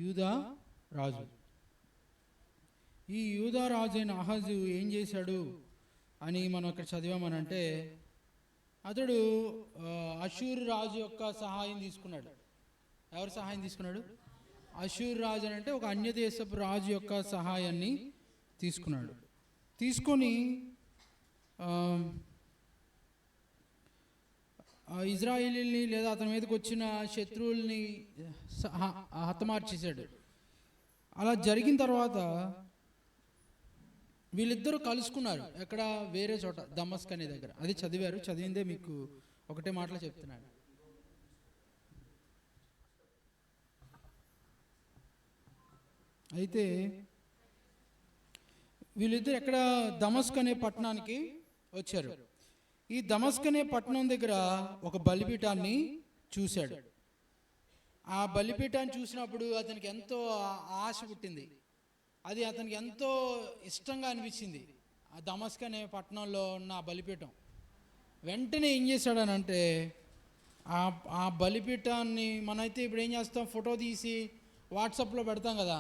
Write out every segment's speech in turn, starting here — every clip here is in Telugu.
యూదా రాజు. ఈ యూదా రాజు అయిన అహాజు ఏం చేశాడు అని మనం ఇక్కడ చదివామనంటే, అతడు అషూరు రాజు యొక్క సహాయం తీసుకున్నాడు. ఎవరు సహాయం తీసుకున్నాడు? అషూరు రాజు అని అంటే ఒక అన్యదేశపు రాజు యొక్క సహాయాన్ని తీసుకున్నాడు. తీసుకొని ఇజ్రాయేలీని లేదా అతని మీదకి వచ్చిన శత్రువుల్ని హతమార్చేశాడు. అలా జరిగిన తర్వాత వీళ్ళిద్దరూ కలుసుకున్నారు. ఎక్కడ? వేరే చోట, దమస్క్ అనే దగ్గర. అది చదివారు, చదివిందే మీకు ఒకటే మాటలో చెప్తున్నాను. అయితే వీళ్ళిద్దరు ఎక్కడ? దమస్క్ అనే పట్టణానికి వచ్చారు. ఈ దమస్క్ అనే పట్టణం దగ్గర ఒక బలిపీఠాన్ని చూశాడు. ఆ బలిపీఠాన్ని చూసినప్పుడు అతనికి ఎంతో ఆశ పుట్టింది. అది అతనికి ఎంతో ఇష్టంగా అనిపించింది, ఆ దమస్క్ అనే పట్టణంలో ఉన్న బలిపీఠం. వెంటనే ఏం చేశాడనంటే, ఆ బలిపీఠాన్ని మనమైతే ఇప్పుడు ఏం చేస్తాం, ఫోటో తీసి వాట్సాప్లో పెడతాం కదా.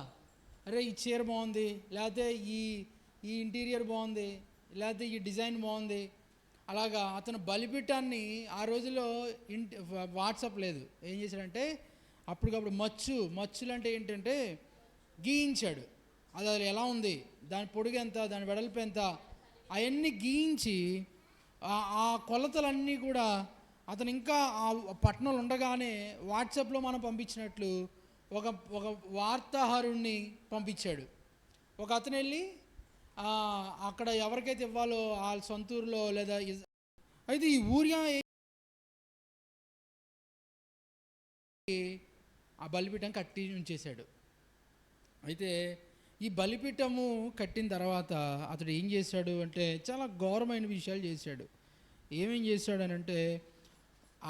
అరే ఈ చీర బాగుంది, లేకపోతే ఈ ఇంటీరియర్ బాగుంది, లేకపోతే ఈ డిజైన్ బాగుంది. అలాగా అతను బలిపీఠాన్ని ఆ రోజుల్లో వాట్సాప్ లేదు. ఏం చేశాడంటే అప్పటికప్పుడు మచ్చులు అంటే ఏంటంటే గీయించాడు. అది ఎలా ఉంది, దాని పొడుగు ఎంత, దాని వెడల్పు ఎంత, అవన్నీ గీయించి ఆ కొలతలన్నీ కూడా అతను ఇంకా ఆ పట్టణంలో ఉండగానే వాట్సాప్లో మనం పంపించినట్లు ఒక వార్తాహరుణ్ణి పంపించాడు. ఒక అతను వెళ్ళి అక్కడ ఎవరికైతే ఇవ్వాలో వాళ్ళ సొంతూరులో లేదా అయితే ఈ ఊరియా ఆ బలిపీఠం కట్టి ఉంచేశాడు. అయితే ఈ బలిపీఠము కట్టిన తర్వాత అతడు ఏం చేశాడు అంటే చాలా ఘోరమైన విషయాలు చేశాడు. ఏమేం చేశాడు అని అంటే,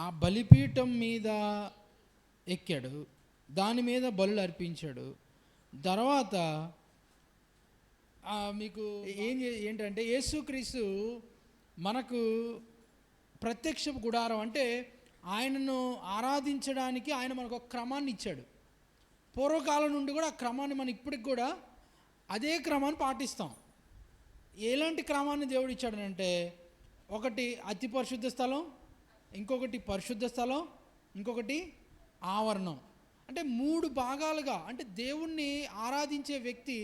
ఆ బలిపీఠం మీద ఎక్కాడు, దాని మీద బలులు అర్పించాడు. తర్వాత మీకు ఏంటంటే యేసుక్రీస్తు మనకు ప్రత్యక్ష గుడారం, అంటే ఆయనను ఆరాధించడానికి ఆయన మనకు ఒక క్రమాన్ని ఇచ్చాడు. పూర్వకాలం నుండి కూడా ఆ క్రమాన్ని మనం ఇప్పటికి కూడా అదే క్రమాన్ని పాటిస్తాం. ఎలాంటి క్రమాన్ని దేవుడు ఇచ్చాడనంటే, ఒకటి అతి పరిశుద్ధ స్థలం, ఇంకొకటి పరిశుద్ధ స్థలం, ఇంకొకటి ఆవరణం. అంటే 3 భాగాలుగా, అంటే దేవుణ్ణి ఆరాధించే వ్యక్తి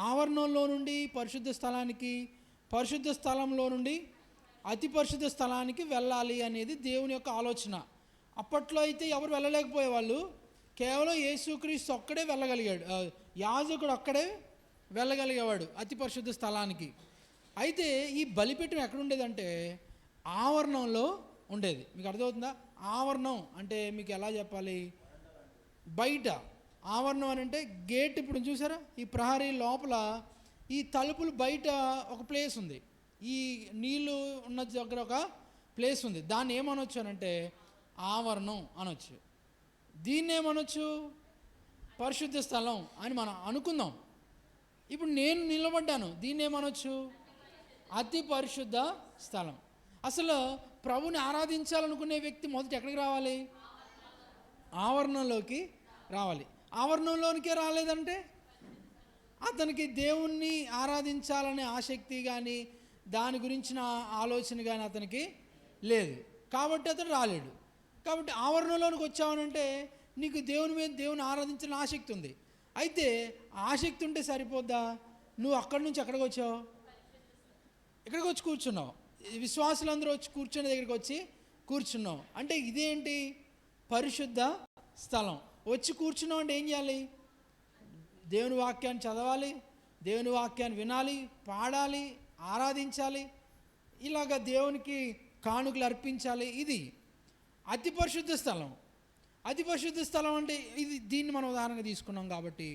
ఆవరణంలో నుండి పరిశుద్ధ స్థలానికి, పరిశుద్ధ స్థలంలో నుండి అతి పరిశుద్ధ స్థలానికి వెళ్ళాలి అనేది దేవుని యొక్క ఆలోచన. అప్పట్లో అయితే ఎవరు వెళ్ళలేకపోయేవాళ్ళు, కేవలం యేసుక్రీస్తు ఒక్కడే వెళ్ళగలిగాడు. యాజకుడు ఒక్కడే వెళ్ళగలిగేవాడు అతి పరిశుద్ధ స్థలానికి. అయితే ఈ బలిపీఠం ఎక్కడ ఉండేదంటే ఆవరణంలో ఉండేది. మీకు అర్థమవుతుందా? ఆవరణం అంటే మీకు ఎలా చెప్పాలి, బయట. ఆవరణం అని అంటే గేట్. ఇప్పుడు చూసారా, ఈ ప్రహరీ లోపల ఈ తలుపులు బయట ఒక ప్లేస్ ఉంది, ఈ నీళ్ళు ఉన్న దగ్గర ఒక ప్లేస్ ఉంది. దాన్ని ఏమనొచ్చు అనంటే ఆవరణం అనొచ్చు. దీన్ని ఏమనొచ్చు, పరిశుద్ధ స్థలం అని మనం అనుకుందాం. ఇప్పుడు నేను నిలబడ్డాను, దీన్ని ఏమనొచ్చు, అతి పరిశుద్ధ స్థలం. అసలు ప్రభుని ఆరాధించాలనుకునే వ్యక్తి మొదట ఎక్కడికి రావాలి? ఆవరణంలోకి రావాలి. ఆవరణంలోనికే రాలేదంటే అతనికి దేవుణ్ణి ఆరాధించాలనే ఆసక్తి కానీ దాని గురించిన ఆలోచన కానీ అతనికి లేదు, కాబట్టి అతను రాలేడు. కాబట్టి ఆవరణంలోనికి వచ్చావనంటే నీకు దేవుని మీద, దేవుని ఆరాధించాలని ఆసక్తి ఉంది. అయితే ఆసక్తి ఉంటే సరిపోద్దా? నువ్వు అక్కడి నుంచి ఎక్కడికి వచ్చావు? ఇక్కడికి వచ్చి కూర్చున్నావు. విశ్వాసులందరూ వచ్చి కూర్చునే దగ్గరికి వచ్చి కూర్చున్నావు. అంటే ఇదేంటి? పరిశుద్ధ స్థలం. వచ్చి కూర్చున్నావు అంటే ఏం చేయాలి? దేవుని వాక్యాన్ని చదవాలి, దేవుని వాక్యాన్ని వినాలి, పాడాలి, ఆరాధించాలి, ఇలాగ దేవునికి కానుకలు అర్పించాలి. ఇది అతి పరిశుద్ధ స్థలం. అతి పరిశుద్ధ స్థలం అంటే దీన్ని మనం ఉదాహరణగా తీసుకున్నాం. కాబట్టి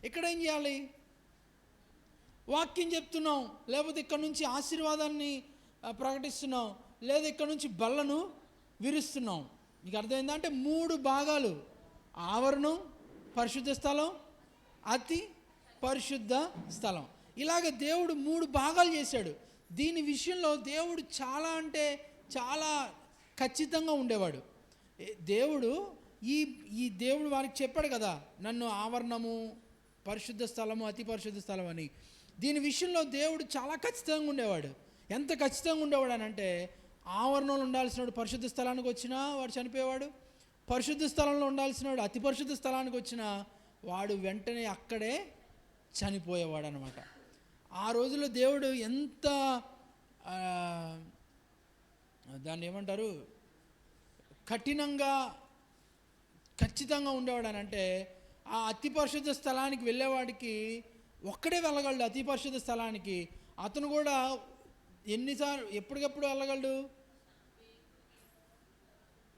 ఇక్కడ ఏం చేయాలి? వాక్యం చెప్తున్నాం, లేకపోతే ఇక్కడ నుంచి ఆశీర్వాదాన్ని ప్రకటిస్తున్నాం, లేదా ఇక్కడ నుంచి బల్లను విరుస్తున్నాం. మీకు అర్థమైందా? అంటే 3 భాగాలు: ఆవరణం, పరిశుద్ధ స్థలం, అతి పరిశుద్ధ స్థలం. ఇలాగ దేవుడు 3 భాగాలు చేశాడు. దీని విషయంలో దేవుడు చాలా అంటే చాలా ఖచ్చితంగా ఉండేవాడు. దేవుడు ఈ ఈ దేవుడు వారికి చెప్పాడు కదా, నన్ను ఆవరణము, పరిశుద్ధ స్థలము, అతి పరిశుద్ధ స్థలం అని. దీని విషయంలో దేవుడు చాలా ఖచ్చితంగా ఉండేవాడు. ఎంత ఖచ్చితంగా ఉండేవాడు అని అంటే, ఆవరణంలో ఉండాల్సిన వాడు పరిశుద్ధ స్థలానికి వచ్చినా వాడు చనిపోయేవాడు, పరిశుద్ధ స్థలంలో ఉండాల్సిన వాడు అతి పరిశుద్ధ స్థలానికి వచ్చినా వాడు వెంటనే అక్కడే చనిపోయేవాడు అనమాట. ఆ రోజుల్లో దేవుడు ఎంత దాన్ని ఏమంటారు, కఠినంగా ఖచ్చితంగా ఉండేవాడు అని అంటే, ఆ అతి పరిశుద్ధ స్థలానికి వెళ్ళేవాడికి ఒక్కడే వెళ్ళగలడు. అతి పరిశుద్ధ స్థలానికి అతను కూడా ఎన్నిసార్లు ఎప్పటికప్పుడు వెళ్ళగలడు?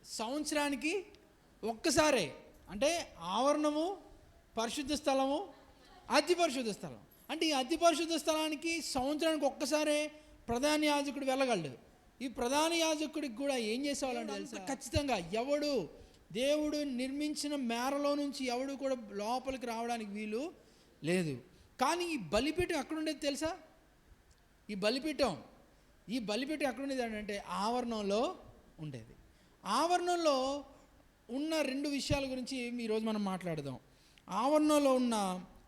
సంవత్సరానికి ఒక్కసారే. అంటే ఆవరణము, పరిశుద్ధ స్థలము, అతి పరిశుద్ధ స్థలం. అంటే ఈ అతి పరిశుద్ధ స్థలానికి సంవత్సరానికి ఒక్కసారే ప్రధాన యాజకుడు వెళ్ళగలడు. ఈ ప్రధాన యాజకుడికి కూడా ఏం చేసేవాళ్ళంటే తెలుసా, ఖచ్చితంగా ఎవడు దేవుడు నిర్మించిన మేరలో నుంచి ఎవడు కూడా లోపలికి రావడానికి వీలు లేదు. కానీ ఈ బలిపీఠం ఎక్కడుండేది తెలుసా? ఈ బలిపీఠం ఎక్కడుండేది అంటే ఆవరణంలో ఉండేది. ఆవరణంలో ఉన్న రెండు విషయాల గురించి ఈరోజు మనం మాట్లాడదాం. ఆవరణంలో ఉన్న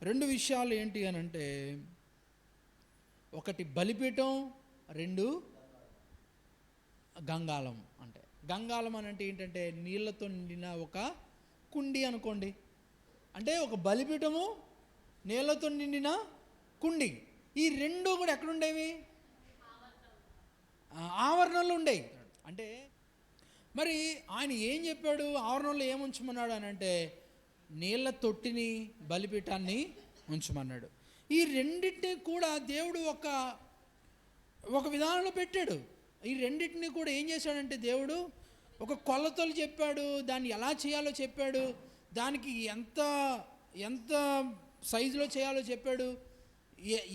రెండు విషయాలు ఏంటి అని అంటే, ఒకటి బలిపీఠం, రెండు గంగాళం. అంటే గంగాళం అని అంటే ఏంటంటే నీళ్ళతో నిండిన ఒక కుండి అనుకోండి. అంటే ఒక బలిపీఠము, నీళ్ళతో నిండిన కుండి, ఈ రెండు కూడా ఎక్కడుండేవి? ఆవరణంలో ఉండేవి. అంటే మరి ఆయన ఏం చెప్పాడు, ఆవరణంలో ఏముంచమన్నాడు అని అంటే, నీళ్ళ తొట్టిని, బలిపీఠాన్ని ఉంచమన్నాడు. ఈ రెండింటిని కూడా దేవుడు ఒక విధానంలో పెట్టాడు. ఈ రెండింటిని కూడా ఏం చేశాడంటే దేవుడు ఒక కొలతలు చెప్పాడు, దాన్ని ఎలా చేయాలో చెప్పాడు, దానికి ఎంత సైజులో చేయాలో చెప్పాడు,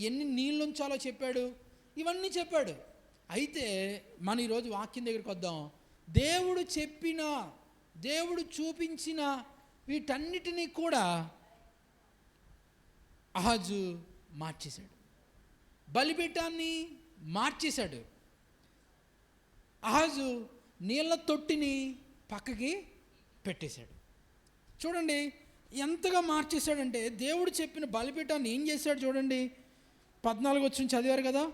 ఎన్ని నీళ్ళు ఉంచాలో చెప్పాడు, ఇవన్నీ చెప్పాడు. అయితే మన ఈరోజు వాక్యం దగ్గరికి వద్దాం. దేవుడు చెప్పిన, దేవుడు చూపించిన వీటన్నిటినీ కూడా అహాజు మార్చేశాడు. బలిపీఠాన్ని మార్చేశాడు. అహాజు నీళ్ళ తొట్టిని పక్కకి పెట్టేశాడు. చూడండి ఎంతగా మార్చేశాడంటే, దేవుడు చెప్పిన బలిపీఠాన్ని ఏం చేశాడు చూడండి. 14 వచనం చదివారు కదా.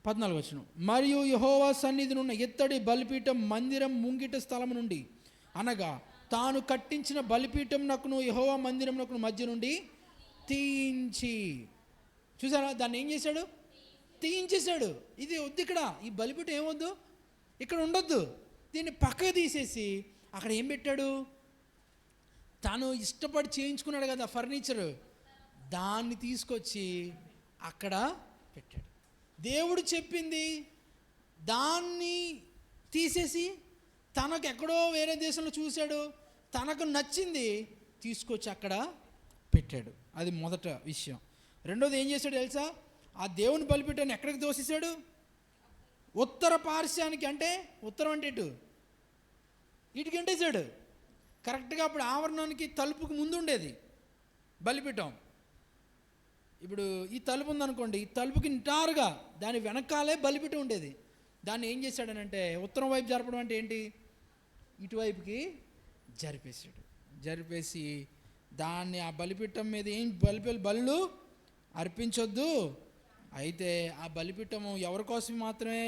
14 వచనం, మరియు యెహోవా సన్నిధిని ఉన్న ఇత్తడి బలిపీఠం మందిరం ముంగిట స్థలం నుండి, అనగా తాను కట్టించిన బలిపీఠం నకును యెహోవా మందిరం నకును మధ్య నుండి తీయించి. చూసారా, దాన్ని ఏం చేశాడు? తీయించేశాడు. ఇది వద్దు, ఇక్కడ ఈ బలిపీఠం ఏమొద్దు, ఇక్కడ ఉండొద్దు, దీన్ని పక్కకు తీసేసి అక్కడ ఏం పెట్టాడు? తను ఇష్టపడి చేయించుకున్నాడు కదా ఫర్నిచరు, దాన్ని తీసుకొచ్చి అక్కడ పెట్టాడు. దేవుడు చెప్పింది దాన్ని తీసేసి తనకు ఎక్కడో వేరే దేశంలో చూశాడు, తనకు నచ్చింది తీసుకొచ్చి అక్కడ పెట్టాడు. అది మొదట విషయం. రెండోది ఏం చేశాడు తెలుసా? ఆ దేవుని బలిపీఠాన్ని ఎక్కడికి దోసేశాడు? ఉత్తర పార్శ్వానికి. అంటే ఉత్తరం అంటే ఇటుకి ఎంటేశాడు. కరెక్ట్గా అప్పుడు ఆవరణానికి తలుపుకి ముందు ఉండేది బలిపీఠం. ఇప్పుడు ఈ తలుపు ఉందనుకోండి, ఈ తలుపుకి నిటారుగా దాని వెనకాలే బలిపీఠం ఉండేది. దాన్ని ఏం చేశాడనంటే, ఉత్తరం వైపు జరపడం అంటే ఏంటి, ఇటువైపుకి జరిపేసి దాన్ని ఆ బలిపీఠం మీద ఏం బలులు అర్పించొద్దు, అయితే ఆ బలిపీఠము ఎవరి కోసం మాత్రమే,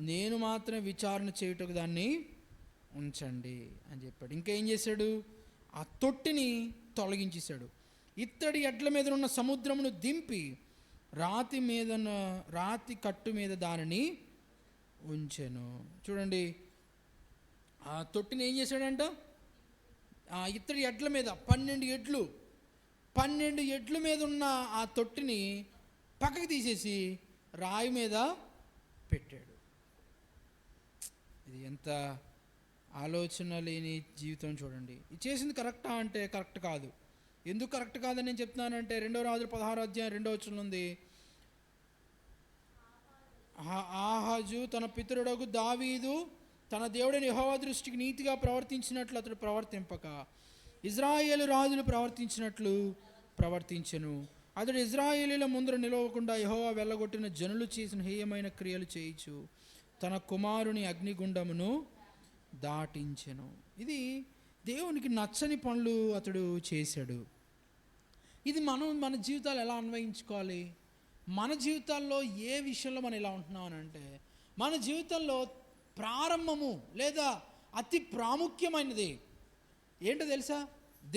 నేను మాత్రమే విచారణ చేయుటకు దాన్ని ఉంచండి అని చెప్పాడు. ఇంకా ఏం చేశాడు? ఆ తొట్టిని తొలగించేశాడు. ఇత్తడి ఎడ్ల మీద ఉన్న సముద్రమును దింపి రాతి కట్టు మీద దానిని ఉంచెను. చూడండి, ఆ తొట్టిని ఏం చేశాడంట? ఆ ఇత్తడి ఎడ్ల మీద 12 ఎడ్ల మీద ఉన్న ఆ తొట్టిని పక్కకి తీసేసి రాయి మీద పెట్టాడు. ఇది ఎంత ఆలోచన లేని జీవితం చూడండి. ఇది చేసింది కరెక్టా అంటే కరెక్ట్ కాదు. ఎందుకు కరెక్ట్ కాదని నేను చెప్తున్నానంటే, 2 రాజులు 16 అధ్యాయం 2వ వచనం ఉంది. ఆహాజు తన పితరుడగు దావీదు తన దేవుడైన యెహోవా దృష్టికి నీతిగా ప్రవర్తించినట్లు అతడు ప్రవర్తింపక ఇజ్రాయేలు రాజులు ప్రవర్తించినట్లు ప్రవర్తించెను. అతడు ఇజ్రాయేలీల ముందర నిలవకుండా యెహోవా వెళ్ళగొట్టిన జనులు చేసిన హేయమైన క్రియలు చేయించు తన కుమారుని అగ్నిగుండమును దాటించెను. ఇది దేవునికి నచ్చని పనులు అతడు చేశాడు. ఇది మనం మన జీవితాలు ఎలా అన్వయించుకోవాలి? మన జీవితాల్లో ఏ విషయంలో మనం ఇలా ఉంటున్నాం అని అంటే, మన జీవితంలో ప్రారంభము లేదా అతి ప్రాముఖ్యమైనది ఏంటో తెలుసా?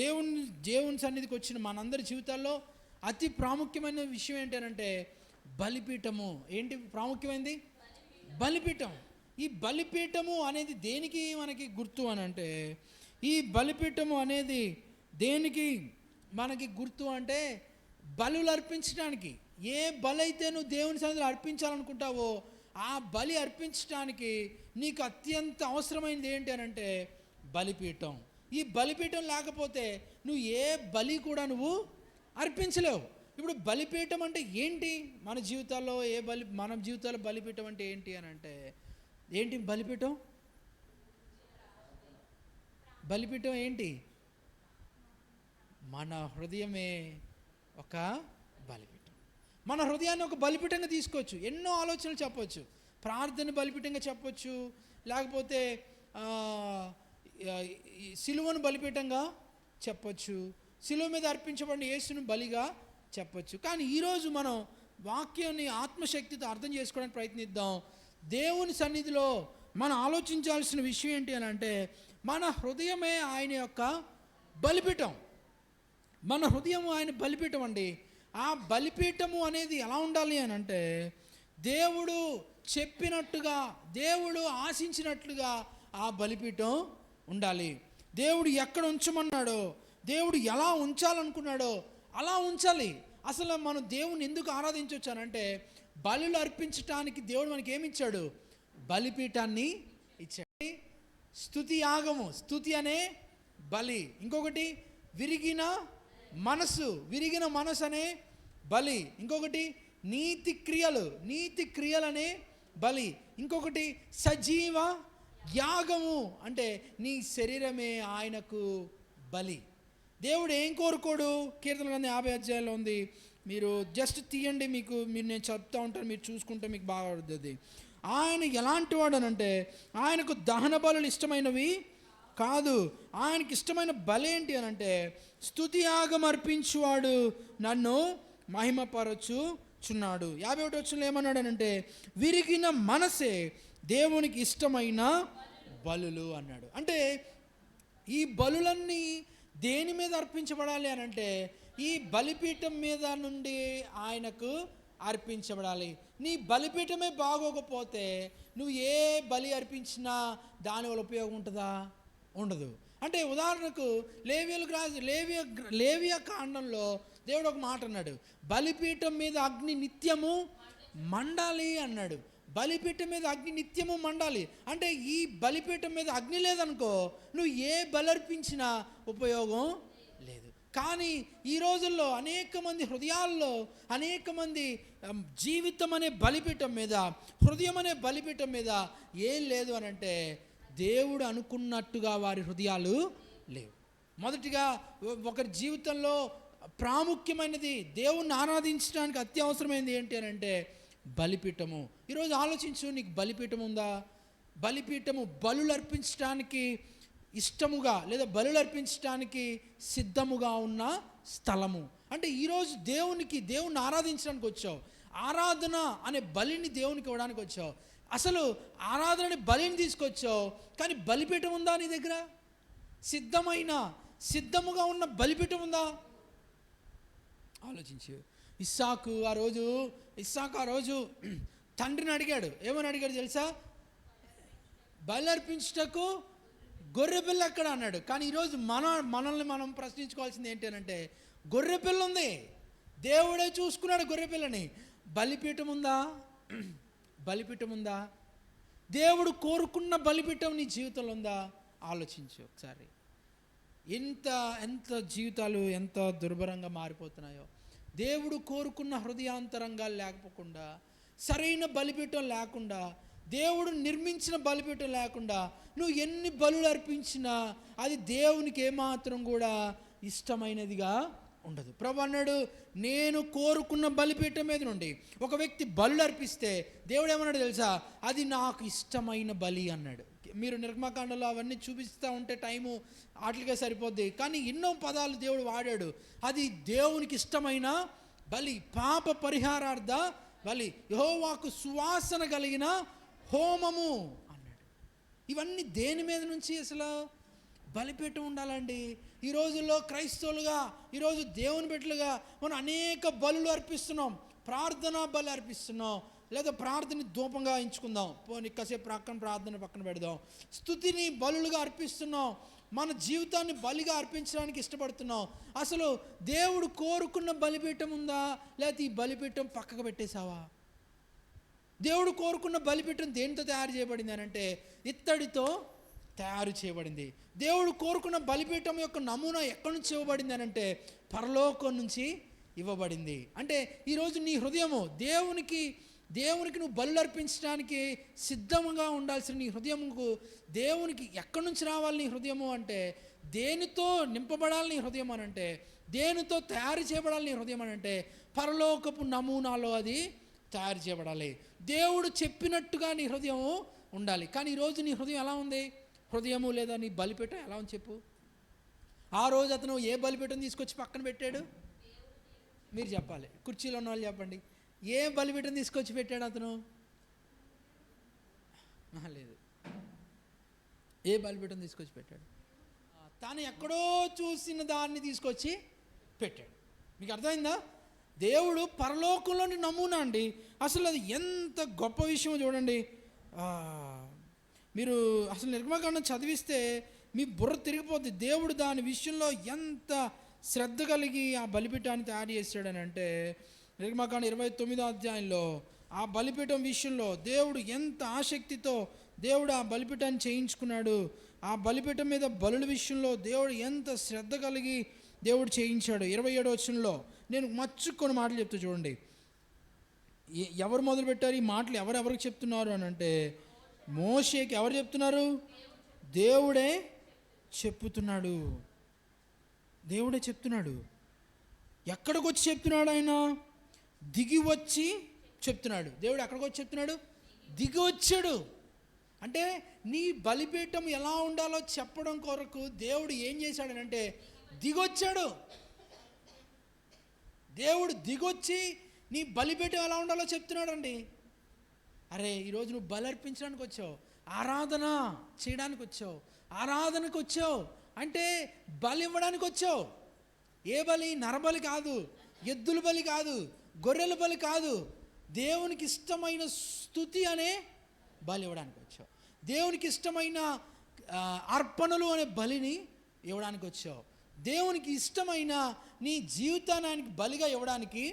దేవుని సన్నిధికి వచ్చిన మనందరి జీవితాల్లో అతి ప్రాముఖ్యమైన విషయం ఏంటంటే బలిపీఠము. ఏంటి ప్రాముఖ్యమైనది? బలిపీఠం. ఈ బలిపీఠము అనేది దేనికి మనకి గుర్తు అని అంటే, ఈ బలిపీఠము అనేది దేనికి మనకి గుర్తు అంటే, బలులు అర్పించడానికి. ఏ బలి అయితే నువ్వు దేవుని సన్నిధిలో అర్పించాలనుకుంటావో ఆ బలి అర్పించడానికి నీకు అత్యంత అవసరమైనది ఏంటి అని అంటే బలిపీఠం. ఈ బలిపీఠం లేకపోతే నువ్వు ఏ బలి కూడా నువ్వు అర్పించలేవు. ఇప్పుడు బలిపీఠం అంటే ఏంటి? మన జీవితాల్లో మన జీవితాల్లో బలిపీఠం అంటే ఏంటి అని అంటే, ఏంటి బలిపీఠం? బలిపీఠం ఏంటి? మన హృదయమే ఒక బలిపీఠం. మన హృదయాన్ని ఒక బలిపీఠంగా తీసుకోవచ్చు. ఎన్నో ఆలోచనలు చెప్పవచ్చు. ప్రార్థన బలిపీఠంగా చెప్పవచ్చు, లేకపోతే సిలువను బలిపీఠంగా చెప్పచ్చు, సిలువ మీద అర్పించబడిన యేసును బలిగా చెప్పచ్చు. కానీ ఈరోజు మనం వాక్యాన్ని ఆత్మశక్తితో అర్థం చేసుకోవడానికి ప్రయత్నిద్దాం. దేవుని సన్నిధిలో మనం ఆలోచించాల్సిన విషయం ఏంటి అని అంటే, మన హృదయమే ఆయన యొక్క బలిపీఠం. మన హృదయం ఆయన బలిపీఠం అండి. ఆ బలిపీఠము అనేది ఎలా ఉండాలి అని అంటే, దేవుడు చెప్పినట్టుగా, దేవుడు ఆశించినట్లుగా ఆ బలిపీఠం ఉండాలి. దేవుడు ఎక్కడ ఉంచమన్నాడో, దేవుడు ఎలా ఉంచాలనుకున్నాడో అలా ఉంచాలి. అసలు మనం దేవుని ఎందుకు ఆరాధించవచ్చానంటే, బలులు అర్పించటానికి దేవుడు మనకి ఏమి ఇచ్చాడు? బలిపీఠాన్ని ఇచ్చాడు. స్తుతి యాగము, స్తుతి అనే బలి. ఇంకొకటి విరిగిన మనసు అనే బలి. ఇంకొకటి నీతి క్రియలు అనే బలి. ఇంకొకటి సజీవ యాగము, అంటే నీ శరీరమే ఆయనకు బలి. దేవుడు ఏం కోరుకోడు? కీర్తన గ్రంథం 50 అధ్యాయంలో ఉంది. మీరు జస్ట్ తీయండి, మీరు నేను చెప్తా ఉంటాను, మీరు చూసుకుంటే మీకు బాగా పడుతుంది. ఆయన ఎలాంటి వాడు అని అంటే, ఆయనకు దహన బలులు ఇష్టమైనవి కాదు. ఆయనకి ఇష్టమైన బలి ఏంటి అని అంటే, స్తుతి యాగం అర్పించువాడు నన్ను మహిమపరచుచున్నాడు. 51వ వచనంలో ఏమన్నాడు అని అంటే, విరిగిన మనసే దేవునికి ఇష్టమైన బలులు అన్నాడు. అంటే ఈ బలులన్నీ దేని మీద అర్పించబడాలి అని అంటే, ఈ బలిపీఠం మీద నుండి ఆయనకు అర్పించబడాలి. నీ బలిపీఠమే బాగోకపోతే నువ్వు ఏ బలి అర్పించినా దానివల్ల ఉపయోగం ఉంటుందా? ఉండదు. అంటే ఉదాహరణకు లేవియ కాండంలో దేవుడు ఒక మాట అన్నాడు, బలిపీఠం మీద అగ్ని నిత్యము మండాలి అన్నాడు. బలిపీఠం మీద అగ్ని నిత్యము మండాలి అంటే, ఈ బలిపీఠం మీద అగ్ని లేదనుకో నువ్వు ఏ బలి అర్పించినా ఉపయోగం లేదు. కానీ ఈ రోజుల్లో అనేక మంది హృదయాల్లో, అనేక మంది జీవితం అనే బలిపీఠం మీద, హృదయం అనే బలిపీఠం మీద ఏం లేదు అని అంటే, దేవుడు అనుకున్నట్టుగా వారి హృదయాలు లేవు. మొదటిగా ఒకరి జీవితంలో ప్రాముఖ్యమైనది, దేవుణ్ణి ఆరాధించడానికి అత్యవసరమైనది ఏంటి అని అంటే బలిపీఠము. ఈరోజు ఆలోచించు, నీకు బలిపీఠం ఉందా? బలిపీఠము బలులు అర్పించడానికి ఇష్టముగా లేదా బలులు అర్పించడానికి సిద్ధముగా ఉన్న స్థలము. అంటే ఈరోజు దేవుణ్ణి ఆరాధించడానికి వచ్చావు, ఆరాధన అనే బలిని దేవునికి ఇవ్వడానికి వచ్చావు. అసలు ఆరాధన అనే బలిని తీసుకొచ్చావు, కానీ బలిపీఠం ఉందా నీ దగ్గర? సిద్ధముగా ఉన్న బలిపీఠం ఉందా? ఆలోచించు. ఇస్సాకు ఆ రోజు తండ్రిని అడిగాడు. ఏమని అడిగాడు తెలుసా? బలి అర్పించుటకు గొర్రెపిల్ల ఎక్కడ అన్నాడు. కానీ ఈరోజు మనల్ని మనం ప్రశ్నించుకోవాల్సింది ఏంటి అంటే, గొర్రెపిల్ల ఉంది, దేవుడే చూసుకున్నాడు గొర్రెపిల్లని. బలిపీఠం ఉందా? దేవుడు కోరుకున్న బలిపీఠం నీ జీవితంలో ఉందా? ఆలోచించు ఒకసారి. ఎంత జీవితాలు ఎంత దుర్భరంగా మారిపోతున్నాయో. దేవుడు కోరుకున్న హృదయాంతరంగాలు లేకపోకుండా, సరైన బలిపీఠం లేకుండా, దేవుడు నిర్మించిన బలిపీఠం లేకుండా నువ్వు ఎన్ని బలులు అర్పించినా అది దేవునికి ఏమాత్రం కూడా ఇష్టమైనదిగా ఉండదు. ప్రభు అన్నాడు, నేను కోరుకున్న బలిపీఠం మీద నుండి ఒక వ్యక్తి బలులు అర్పిస్తే దేవుడు ఏమన్నాడు తెలుసా? అది నాకు ఇష్టమైన బలి అన్నాడు. మీరు నిర్గమకాండంలో అవన్నీ చూపిస్తూ ఉంటే టైము వాటికే సరిపోద్ది. కానీ ఎన్నో పదాలు దేవుడు వాడాడు. అది దేవునికి ఇష్టమైన బలి, పాప పరిహారార్థ బలి, యెహోవాకు సువాసన కలిగిన హోమము అన్నాడు. ఇవన్నీ దేని మీద నుంచి అసలు బలిపీఠం ఉండాలండి. ఈ రోజుల్లో క్రైస్తవులుగా, ఈరోజు దేవుని బిడ్డలుగా మనం అనేక బలులు అర్పిస్తున్నాం. ప్రార్థనా బలి అర్పిస్తున్నాం, లేదా ప్రార్థన ధూపంగా ఎంచుకుందాం, పోనీ కాసేపు ప్రార్థన పక్కన పెడదాం. స్తుతిని బలులుగా అర్పిస్తున్నాం, మన జీవితాన్ని బలిగా అర్పించడానికి ఇష్టపడుతున్నాం. అసలు దేవుడు కోరుకున్న బలిపీఠం ఉందా, లేకపోతే ఈ బలిపీఠం పక్కకు పెట్టేశావా? దేవుడు కోరుకున్న బలిపీఠం దేనితో తయారు చేయబడింది అని అంటే ఇత్తడితో తయారు చేయబడింది. దేవుడు కోరుకున్న బలిపీఠం యొక్క నమూనా ఎక్కడి నుంచి ఇవ్వబడింది అని అంటే పరలోకం నుంచి ఇవ్వబడింది. అంటే ఈరోజు నీ హృదయము దేవునికి నువ్వు బలు అర్పించడానికి సిద్ధంగా ఉండాల్సిన నీ హృదయముకు దేవునికి ఎక్కడి నుంచి రావాలి నీ హృదయము అంటే, దేనితో నింపబడాలి నీ హృదయం అని అంటే, దేనితో తయారు చేయబడాలి నీ హృదయం అని అంటే పరలోకపు నమూనాలో అది తయారు చేయబడాలి. దేవుడు చెప్పినట్టుగా నీ హృదయం ఉండాలి. కానీ ఈరోజు నీ హృదయం ఎలా ఉంది? హృదయము లేదా నీ బలిపీఠం ఎలా ఉంది చెప్పు? ఆ రోజు అతను ఏ బలిపీఠం తీసుకొచ్చి పక్కన పెట్టాడు? మీరు చెప్పాలి, కుర్చీలో ఉన్న వాళ్ళు చెప్పండి. ఏ బలిపీఠం తీసుకొచ్చి పెట్టాడు అతను? లేదు, ఏ బలిపీఠం తీసుకొచ్చి పెట్టాడు? తాను ఎక్కడో చూసిన దాన్ని తీసుకొచ్చి పెట్టాడు. మీకు అర్థమైందా? దేవుడు పరలోకంలోని నమూనా అండి. అసలు అది ఎంత గొప్ప విషయం చూడండి. మీరు అసలు నిర్గమకాండం చదివిస్తే మీ బుర్ర తిరిగిపోద్ది. దేవుడు దాని విషయంలో ఎంత శ్రద్ధ కలిగి ఆ బలిపీఠాన్ని తయారు చేశాడని అంటే, నిర్గమకాండం 29వ అధ్యాయంలో ఆ బలిపీఠం విషయంలో దేవుడు ఎంత ఆసక్తితో దేవుడు ఆ బలిపీఠాన్ని చేయించుకున్నాడు. ఆ బలిపీఠం మీద బలుల విషయంలో దేవుడు ఎంత శ్రద్ధ కలిగి దేవుడు చేయించాడు. 27వ వచనంలో నేను మచ్చుకొని మాటలు చెప్తూ చూడండి. ఎవరు మొదలుపెట్టారు ఈ మాటలు? ఎవరెవరికి చెప్తున్నారు అని అంటే మోషేకి ఎవరు చెప్తున్నారు? దేవుడే చెప్తున్నాడు. దేవుడే చెప్తున్నాడు. ఎక్కడికి వచ్చి చెప్తున్నాడు? ఆయన దిగి వచ్చి చెప్తున్నాడు. దేవుడు ఎక్కడికి వచ్చి చెప్తున్నాడు? దిగి వచ్చాడు. అంటే నీ బలిపీఠం ఎలా ఉండాలో చెప్పడం కొరకు దేవుడు ఏం చేశాడనంటే దిగొచ్చాడు. దేవుడు దిగొచ్చి నీ బలిపీఠం ఎలా ఉండాలో చెప్తున్నాడండి. అరే, ఈరోజు నువ్వు బలి అర్పించడానికి వచ్చావు, ఆరాధన చేయడానికి వచ్చావు, ఆరాధనకు వచ్చావు అంటే బలి ఇవ్వడానికి వచ్చావు. ఏ బలి? నరబలి కాదు, ఎద్దుల బలి కాదు, గొర్రెల బలి కాదు. దేవునికి ఇష్టమైన స్తుతి అనే బలి ఇవ్వడానికి వచ్చావు. దేవునికి ఇష్టమైన అర్పణలు అనే బలిని ఇవ్వడానికి వచ్చావు. దేవునికి ఇష్టమైన నీ జీవితానికి బలిగా ఇవ్వడానికి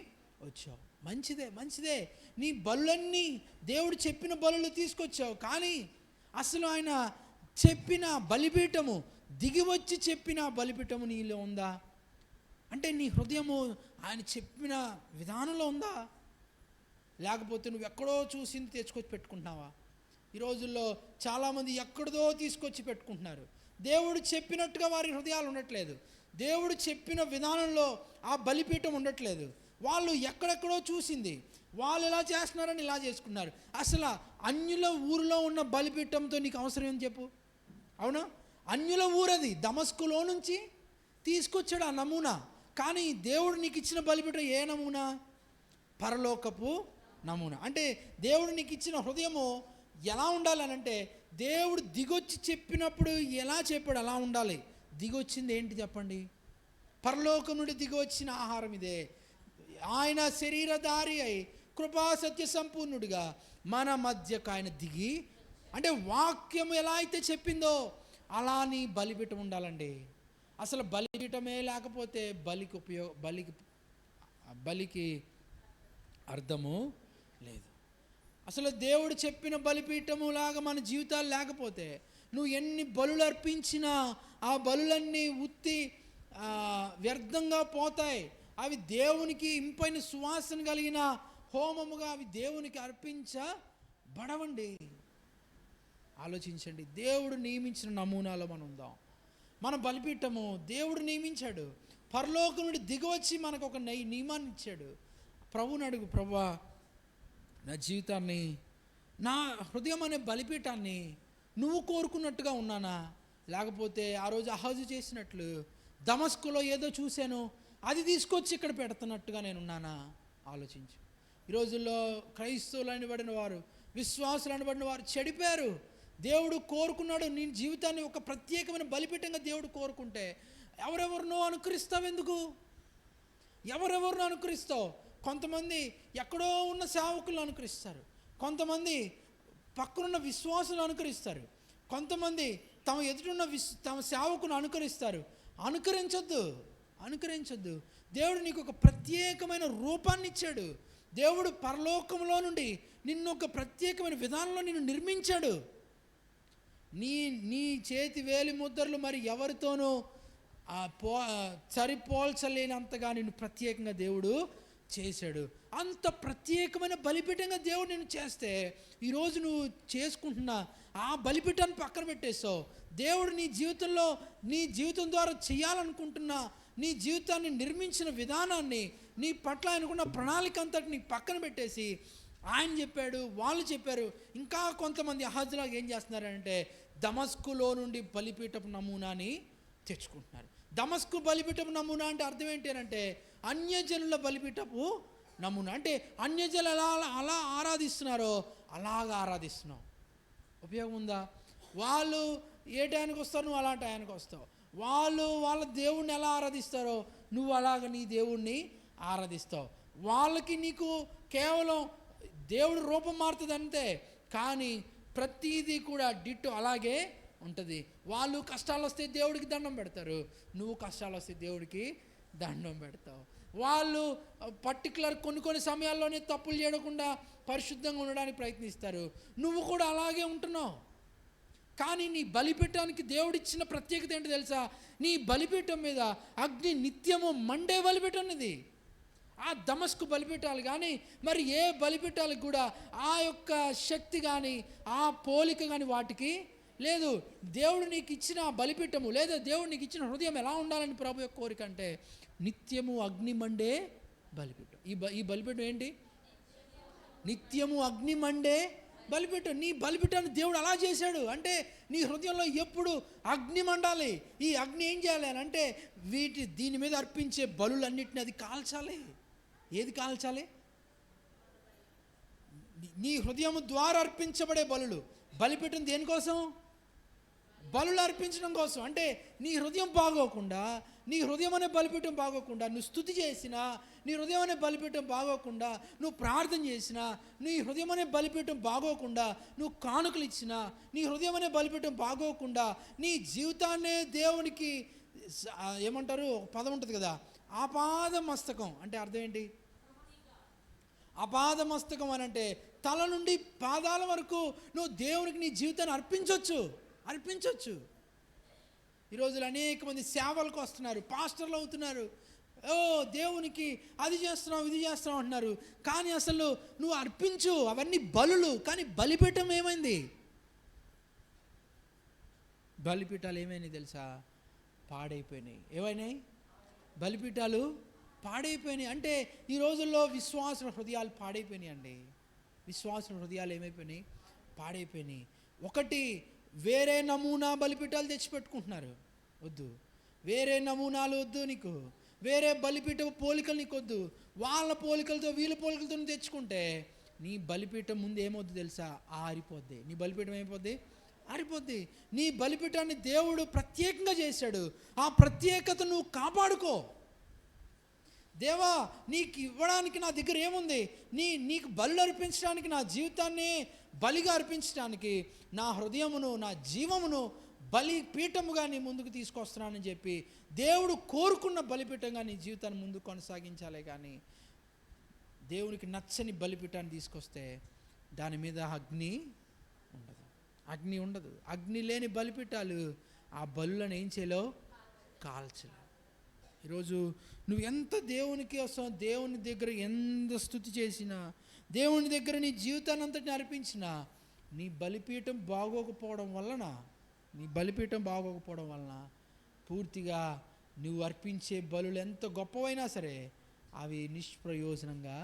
వచ్చావు. మంచిదే. నీ బలులన్నీ దేవుడు చెప్పిన బలులు తీసుకొచ్చావు. కానీ అసలు ఆయన చెప్పిన బలిపీఠము, దిగి వచ్చి చెప్పిన బలిపీఠము నీలో ఉందా అంటే నీ హృదయము ఆయన చెప్పిన విధానంలో ఉందా? లేకపోతే నువ్వు ఎక్కడో చూసింది తెచ్చుకొచ్చి పెట్టుకుంటున్నావా? ఈ రోజుల్లో చాలామంది ఎక్కడదో తీసుకొచ్చి పెట్టుకుంటున్నారు. దేవుడు చెప్పినట్టుగా వారి హృదయాలు ఉండట్లేదు. దేవుడు చెప్పిన విధానంలో ఆ బలిపీఠం ఉండట్లేదు. వాళ్ళు ఎక్కడెక్కడో చూసింది వాళ్ళు ఎలా చేస్తున్నారని ఇలా చేసుకున్నారు. అసలు అన్యుల ఊరిలో ఉన్న బలిపీఠంతో నీకు అవసరం ఏం చెప్పు? అవునా? అన్యుల ఊరది, దమస్కులో నుంచి తీసుకొచ్చాడు ఆ నమూనా. కానీ దేవుడు నీకు ఇచ్చిన బలిపీఠం ఏ నమూనా? పరలోకపు నమూనా. అంటే దేవుడు నీకు ఇచ్చిన హృదయము ఎలా ఉండాలనంటే దేవుడు దిగొచ్చి చెప్పినప్పుడు ఎలా చెప్పాడు అలా ఉండాలి. దిగొచ్చింది ఏంటి చెప్పండి? పరలోకం నుండి దిగొచ్చిన ఆహారం ఇదే. ఆయన శరీరధారి అయి కృపా సత్య సంపూర్ణుడిగా మన మధ్యకు ఆయన దిగి, అంటే వాక్యం ఎలా అయితే చెప్పిందో అలా నీ బలిపీఠం ఉండాలండి. అసలు బలిపీఠమే లేకపోతే బలికి అర్థము లేదు. అసలు దేవుడు చెప్పిన బలిపీఠము లాగా మన జీవితాలు లేకపోతే నువ్వు ఎన్ని బలులు అర్పించినా ఆ బలులన్నీ ఉత్తి వ్యర్థంగా పోతాయి. అవి దేవునికి ఇంపైన సువాసన కలిగిన హోమముగా అవి దేవునికి అర్పించబడవండి. ఆలోచించండి. దేవుడు నియమించిన నమూనాలో మనం ఉందాం. మన బలిపీఠము దేవుడు నియమించాడు. పరలోకం నుండి దిగవచ్చి మనకు ఒక నియమాన్ని ఇచ్చాడు. ప్రభువుని అడుగు, ప్రభువా నా జీవితాన్ని, నా హృదయం అనే బలిపీఠాన్ని నువ్వు కోరుకున్నట్టుగా ఉన్నానా, లేకపోతే ఆ రోజు అహాజు చేసినట్లు దమస్కులో ఏదో చూశాను అది తీసుకొచ్చి ఇక్కడ పెడుతున్నట్టుగా నేను ఉన్నానా? ఆలోచించు. ఈ రోజుల్లో క్రైస్తవులు అనబడిన వారు, విశ్వాసులు అనబడిన వారు చెడిపోయారు. దేవుడు కోరుకున్నాడు నీ జీవితాన్ని ఒక ప్రత్యేకమైన బలిపీఠంగా దేవుడు కోరుకుంటే ఎవరెవరినో అనుకరిస్తావు ఎందుకు? ఎవరెవరినో అనుకరిస్తావు. కొంతమంది ఎక్కడో ఉన్న సేవకులను అనుకరిస్తారు, కొంతమంది పక్కనున్న విశ్వాసులు అనుకరిస్తారు, కొంతమంది తమ ఎదుటిన్న తమ సేవకును అనుకరిస్తారు. అనుకరించొద్దు. దేవుడు నీకు ఒక ప్రత్యేకమైన రూపాన్ని ఇచ్చాడు. దేవుడు పరలోకంలో నుండి నిన్ను ఒక ప్రత్యేకమైన విధానంలో నిన్ను నిర్మించాడు. నీ చేతి వేలి ముద్రలు మరి ఎవరితోనూ సరిపోల్చలేనంతగా నిన్ను ప్రత్యేకంగా దేవుడు చేశాడు. అంత ప్రత్యేకమైన బలిపీఠంగా దేవుడు నిన్ను చేస్తే ఈరోజు నువ్వు చేసుకుంటున్న ఆ బలిపీఠాన్ని పక్కన పెట్టేసావు. దేవుడు నీ జీవితం ద్వారా చేయాలనుకుంటున్న నీ జీవితాన్ని నిర్మించిన విధానాన్ని, నీ పట్ల ఆయనకున్న ప్రణాళిక అంతటిని పక్కన పెట్టేసి ఆయన చెప్పాడు, వాళ్ళు చెప్పారు. ఇంకా కొంతమంది అహాజులాగా ఏం చేస్తున్నారంటే దమస్కులో నుండి బలిపీఠపు నమూనాని తెచ్చుకుంటున్నారు. దమస్కు బలిపీఠపు నమూనా అంటే అర్థం ఏంటి అంటే అన్యజనుల బలిపీఠపు నమూనా. అంటే అన్యజనులు అలా ఆరాధిస్తున్నారో అలాగా ఆరాధిస్తున్నావు. ఉపయోగం ఉందా? వాళ్ళు ఏ టయానికి వస్తారో నువ్వు అలాంటి టయానికి వస్తావు. వాళ్ళ దేవుణ్ణి ఎలా ఆరాధిస్తారో నువ్వు అలాగ నీ దేవుణ్ణి ఆరాధిస్తావు. వాళ్ళకి నీకు కేవలం దేవుడు రూపం మారుతుంది అంతే, కానీ ప్రతిదీ కూడా డిట్టో అలాగే ఉంటుంది. వాళ్ళు కష్టాలు వస్తే దేవుడికి దండం పెడతారు, నువ్వు కష్టాలు వస్తే దేవుడికి దండం పెడతావు. వాళ్ళు పర్టికులర్ కొన్ని సమయాల్లోనే తప్పులు చేయకుండా పరిశుద్ధంగా ఉండడానికి ప్రయత్నిస్తారు, నువ్వు కూడా అలాగే ఉంటున్నావు. కానీ నీ బలిపీఠానికి దేవుడిచ్చిన ప్రత్యేకత ఏంటి తెలుసా? నీ బలిపీఠం మీద అగ్ని నిత్యము మండే బలిపీఠం ఇది. ఆ దమస్కు బలిపీఠాలు కానీ మరి ఏ బలిపీఠాలకు కూడా ఆ యొక్క శక్తి కానీ ఆ పోలిక కానీ వాటికి లేదు. దేవుడు నీకు ఇచ్చిన బలిపీఠము లేదా దేవుడు నీకు ఇచ్చిన హృదయం ఎలా ఉండాలని ప్రభు యొక్క కోరిక అంటే నిత్యము అగ్ని మండే బలిపీఠం. ఈ బలిపీఠం ఏంటి? నిత్యము అగ్ని మండే బలిపీఠం. నీ బలిపీఠాన్ని దేవుడు అలా చేశాడు అంటే నీ హృదయంలో ఎప్పుడు అగ్ని మండాలి. ఈ అగ్ని ఏం చేయాలి అని అంటే దీని మీద అర్పించే బలులన్నిటిని అది కాల్చాలి. ఏది కాల్చాలి? నీ హృదయము ద్వారా అర్పించబడే బలిపీఠం దేనికోసం? బలులు అర్పించడం కోసం. అంటే నీ హృదయం బాగోకుండా, నీ హృదయం అనే బలిపీఠం బాగోకుండా నువ్వు స్తుతి చేసినా, నీ హృదయం అనే బలిపీఠం బాగోకుండా నువ్వు ప్రార్థన చేసినా, నీ హృదయం అనే బలిపీఠం బాగోకుండా నువ్వు కానుకలు ఇచ్చినా, నీ హృదయం అనే బలిపీఠం బాగోకుండా నీ జీవితాన్నే దేవునికి ఏమంటారు పదం ఉంటుంది కదా, ఆపాద మస్తకం అంటే అర్థం ఏంటి? అపాద మస్తకం అని అంటే తల నుండి పాదాల వరకు నువ్వు దేవునికి నీ జీవితాన్ని అర్పించవచ్చు. ఈరోజు అనేక మంది సేవలకు వస్తున్నారు, పాస్టర్లు అవుతున్నారు, దేవునికి అది చేస్తున్నావు ఇది చేస్తున్నావు అంటున్నారు. కానీ అసలు నువ్వు అర్పించు, అవన్నీ బలులు. కానీ బలిపీఠం ఏమైంది? బలిపీఠాలు ఏమైనాయి తెలుసా? పాడైపోయినాయి. ఏమైనాయి? బలిపీఠాలు పాడైపోయినాయి. అంటే ఈ రోజుల్లో విశ్వాసుల హృదయాలు పాడైపోయినాయి అండి. విశ్వాసుల హృదయాలు ఏమైపోయినాయి? పాడైపోయినాయి. ఒకటి, వేరే నమూనా బలిపీఠాలు తెచ్చిపెట్టుకుంటున్నారు. వద్దు, వేరే నమూనాలు వద్దు నీకు, వేరే బలిపీఠ పోలికలు నీకు వద్దు. వాళ్ళ పోలికలతో వీళ్ళ పోలికలతో తెచ్చుకుంటే నీ బలిపీఠం ముందు ఏమవుద్ది తెలుసా? ఆరిపోద్ది. నీ బలిపీఠం ఏమైపోద్ది? ఆరిపోద్ది. నీ బలిపీఠాన్ని దేవుడు ప్రత్యేకంగా చేశాడు. ఆ ప్రత్యేకత నువ్వు కాపాడుకో. దేవా, నీకు ఇవ్వడానికి నా దగ్గర ఏముంది? నీకు బలు అర్పించడానికి, నా జీవితాన్ని బలిగా అర్పించడానికి నా హృదయమును నా జీవమును బలిపీఠముగా నీ ముందుకు తీసుకొస్తున్నానని చెప్పి దేవుడు కోరుకున్న బలిపీఠంగా నీ జీవితాన్ని ముందుకు కొనసాగించాలే. కానీ దేవునికి నచ్చని బలిపీఠాన్ని తీసుకొస్తే దాని మీద అగ్ని ఉండదు. అగ్ని లేని బలిపీఠాలు ఆ బలులను ఏం చేయలేవు? కాల్చలేవు. ఈరోజు నువ్వు ఎంత దేవునికి వస్తావు, దేవుని దగ్గర ఎంత స్తుతి చేసినా, దేవుని దగ్గర నీ జీవితాన్ని అంతటిని అర్పించినా, నీ బలిపీఠం బాగోకపోవడం వలన పూర్తిగా నువ్వు అర్పించే బలులు ఎంత గొప్పవైనా సరే అవి నిష్ప్రయోజనంగా.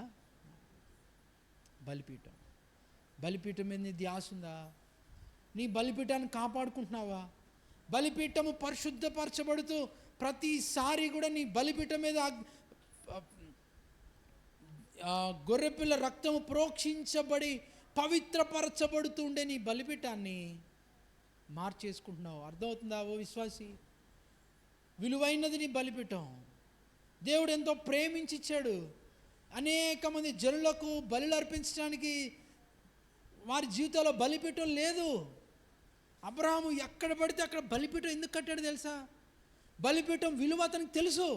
బలిపీఠం మీద ధ్యాస ఉందా? నీ బలిపీఠాన్ని కాపాడుకుంటున్నావా? బలిపీఠము పరిశుద్ధపరచబడుతూ ప్రతిసారి కూడా నీ బలిపీఠం మీద గొర్రెపిల్ల రక్తము ప్రోక్షించబడి పవిత్రపరచబడుతూ ఉండే నీ బలిపీఠాన్ని మార్చేసుకుంటున్నావు. అర్థమవుతుందా ఓ విశ్వాసి? విలువైనది నీ బలిపీఠం. దేవుడు ఎంతో ప్రేమించి ఇచ్చాడు. అనేక మంది జనులకు బలులు అర్పించడానికి వారి జీవితంలో బలిపీఠం లేదు. అబ్రహాము ఎక్కడ పడితే అక్కడ బలిపీఠం ఎందుకు కట్టాడు తెలుసా? బలిపీఠం విలువ అతనికి తెలుసు.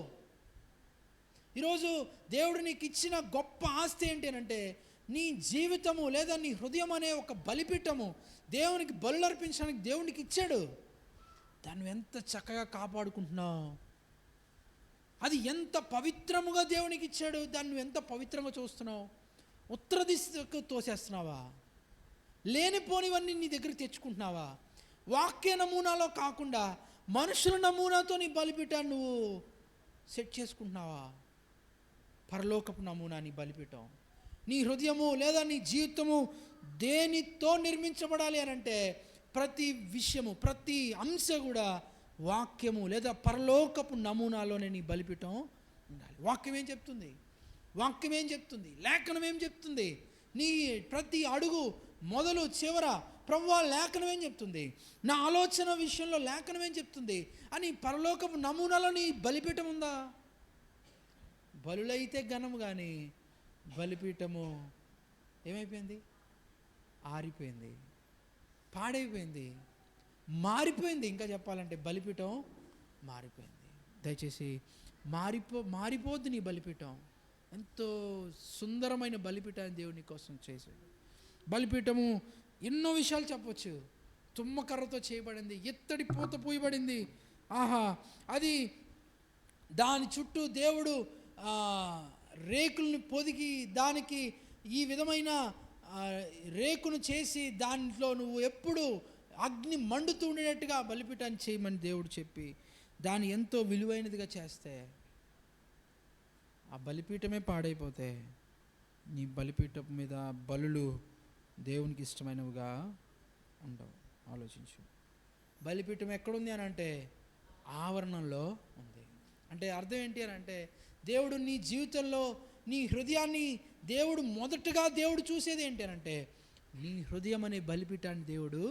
ఈరోజు దేవుడు నీకు ఇచ్చిన గొప్ప ఆస్తి ఏంటి అంటే నీ జీవితము లేదా నీ హృదయం అనే ఒక బలిపీఠము. దేవునికి బలులు అర్పించడానికి దేవునికి ఇచ్చాడు. దాన్ని ఎంత చక్కగా కాపాడుకుంటున్నావు. అది ఎంత పవిత్రముగా దేవునికి ఇచ్చాడు. దాన్ని నువ్వు ఎంత పవిత్రంగా చూస్తున్నావు. ఉత్తర దిశకు తోసేస్తున్నావా? లేనిపోనివన్నీ నీ దగ్గరికి తెచ్చుకుంటున్నావా? వాక్య నమూనాలో కాకుండా మనుషుల నమూనాతో నీ బలిపీఠాన్ని నువ్వు సెట్ చేసుకుంటున్నావా? పరలోకపు నమూనా నీ బలిపీఠం. నీ హృదయము లేదా నీ జీవితము దేనితో నిర్మించబడాలి అని అంటే ప్రతి విషయము, ప్రతి అంశ కూడా వాక్యము లేదా పరలోకపు నమూనాలోనే నీ బలిపీఠం ఉండాలి. వాక్యం ఏం చెప్తుంది? వాక్యం ఏం చెప్తుంది? లేఖనం ఏం చెప్తుంది? నీ ప్రతి అడుగు మొదలు చివర ప్రభువా లేఖనం ఏం చెప్తుంది? నా ఆలోచన విషయంలో లేఖనం ఏం చెప్తుంది అని పరలోకపు నమూనాలో నీ బలిపీఠం ఉందా? బలులైతే ఘనము కానీ బలిపీఠము ఏమైపోయింది? ఆరిపోయింది, పాడైపోయింది, మారిపోయింది. ఇంకా చెప్పాలంటే బలిపీఠం మారిపోయింది. దయచేసి మారిపోద్ది నీ బలిపీఠం. ఎంతో సుందరమైన బలిపీఠాన్ని దేవుని కోసం చేశాడు. బలిపీఠము ఎన్నో విషయాలు చెప్పవచ్చు. తుమ్మకర్రతో చేయబడింది, ఎత్తడి పూత పూయబడింది. ఆహా, అది దాని చుట్టూ దేవుడు రేకుల్ని పొదిగి దానికి ఈ విధమైన రేకును చేసి దాంట్లో నువ్వు ఎప్పుడు అగ్ని మండుతూ ఉండేటట్టుగా బలిపీఠాన్ని చేయమని దేవుడు చెప్పి దాన్ని ఎంతో విలువైనదిగా చేస్తే ఆ బలిపీఠమే పాడైపోతే నీ బలిపీఠం మీద బలులు దేవునికి ఇష్టమైనవిగా ఉండవు. ఆలోచించు. బలిపీఠం ఎక్కడుంది అని అంటే ఆవరణంలో ఉంది. అంటే అర్థం ఏంటి అని అంటే దేవుడు నీ జీవితంలో నీ హృదయాన్ని మొదటగా దేవుడు చూసేది ఏంటి అని అంటే నీ హృదయం అనే బలిపీఠాన్ని దేవుడు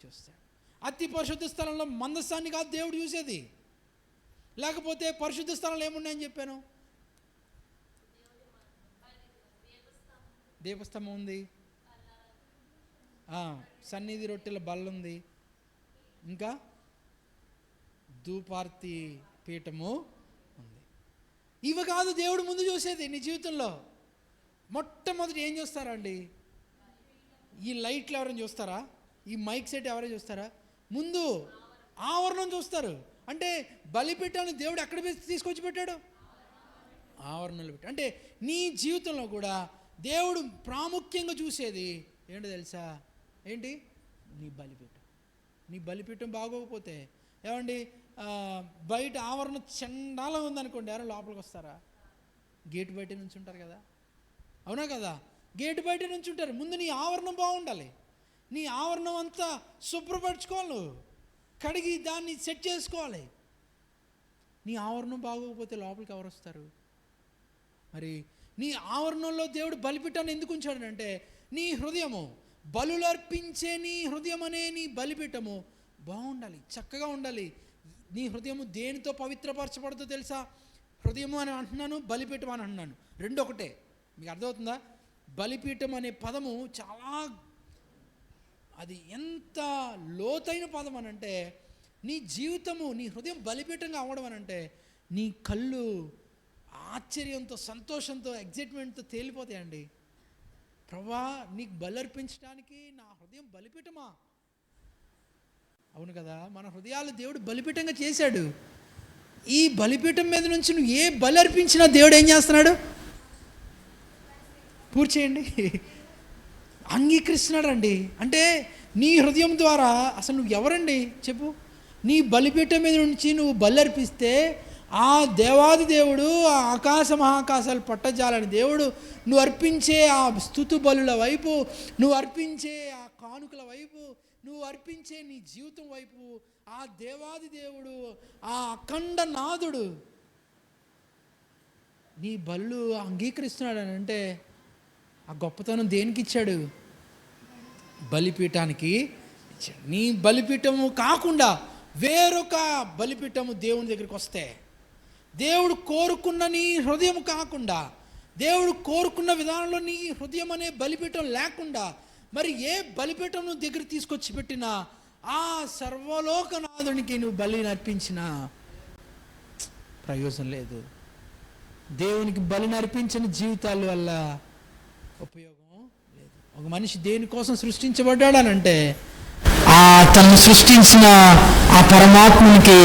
చూస్తాడు. అతి పరిశుద్ధ స్థలంలో మందస్థాన్ని కాదు దేవుడు చూసేది. లేకపోతే పరిశుద్ధ స్థలంలో ఏమున్నాయని చెప్పాను? దీపస్తంభం ఉంది, సన్నిధి రొట్టెల బల్ల ఉంది, ఇంకా ధూపార్తి పీఠము ఉంది. ఇవి కాదు దేవుడు ముందు చూసేది నీ జీవితంలో. మొట్టమొదటి ఏం చూస్తారండి? ఈ లైట్లు ఎవరైనా చూస్తారా? ఈ మైక్ సెట్ ఎవరైనా చూస్తారా? ముందు ఆవరణం చూస్తారు. అంటే బలిపీఠాన్ని దేవుడు ఎక్కడ తీసుకొచ్చి పెట్టాడు? ఆవరణలో పెట్టాడు. అంటే నీ జీవితంలో కూడా దేవుడు ప్రాముఖ్యంగా చూసేది ఏంటో తెలుసా? ఏంటి? నీ బలిపీఠం. నీ బలిపీఠం బాగోకపోతే ఏమండి, బయట ఆవరణ చండాలం ఉందనుకోండి, ఎవరో లోపలికి వస్తారా? గేటు బయట నుంచి ఉంటారు కదా, అవునా కదా? గేటు బయట నుంచి ఉంటారు. ముందు నీ ఆవరణం బాగుండాలి. నీ ఆవరణం అంతా శుభ్రపరచుకోవాలి, నువ్వు కడిగి దాన్ని సెట్ చేసుకోవాలి. నీ ఆవరణం బాగోకపోతే లోపలికి ఎవరు వస్తారు? మరి నీ ఆవరణంలో దేవుడు బలిపీఠాన్ని ఎందుకు ఉంచాడంటే నీ హృదయము, బలులు అర్పించే నీ హృదయం అనే నీ బలిపీఠము బాగుండాలి, చక్కగా ఉండాలి. నీ హృదయము దేనితో పవిత్రపరచబడుతుందో తెలుసా? హృదయము అని అంటున్నాను, బలిపీఠం అని అంటున్నాను, రెండు ఒకటే. మీకు అర్థమవుతుందా? బలిపీఠం అనే పదము చాలా, అది ఎంత లోతైన పదం అని అంటే నీ జీవితము, నీ హృదయం బలిపీఠంగా అవ్వడం అని అంటే నీ కళ్ళు ఆశ్చర్యంతో, సంతోషంతో, ఎగ్జైట్మెంట్తో తేలిపోతాయండి. ప్రభువా, నీకు బలి అర్పించడానికి నా హృదయం బలిపీఠమా? అవును కదా, మన హృదయాలు దేవుడు బలిపీఠంగా చేశాడు. ఈ బలిపీఠం మీద నుంచి నువ్వు ఏ బలి అర్పించినా దేవుడు ఏం చేస్తున్నాడు? పూర్తి చేయండి, అంగీకరిస్తున్నాడు అండి. అంటే నీ హృదయం ద్వారా అసలు నువ్వు ఎవరండి చెప్పు? నీ బలిపీఠం మీద నుంచి నువ్వు బలి అర్పిస్తే ఆ దేవాది దేవుడు, ఆ ఆకాశ మహాకాశాలు పట్టజాలని దేవుడు నువ్వు అర్పించే ఆ స్తుతి బలుల వైపు, నువ్వు అర్పించే ఆ కానుకల వైపు నువ్వు అర్పించే నీ జీవితం వైపు ఆ దేవాది దేవుడు, ఆ అఖండ నాథుడు నీ బలు అంగీకరిస్తున్నాడు అని అంటే ఆ గొప్పతనం దేనికి ఇచ్చాడు? బలిపీఠానికి ఇచ్చాడు. నీ బలిపీఠము కాకుండా వేరొక బలిపీఠము దేవుని దగ్గరికి వస్తే, దేవుడు కోరుకున్న నీ హృదయం కాకుండా, దేవుడు కోరుకున్న విధానంలో నీ హృదయం అనే బలిపీఠం లేకుండా మరి ఏ బలిపీఠం నువ్వు దగ్గర తీసుకొచ్చి పెట్టినా ఆ సర్వలోకనాథునికి నువ్వు బలిని అర్పించినా ప్రయోజనం లేదు. దేవునికి బలిని అర్పించిన జీవితాల వల్ల ఉపయోగం లేదు. ఒక మనిషి దేనికోసం సృష్టించబడ్డాడనంటే తను సృష్టించిన ఆ పరమాత్మనికి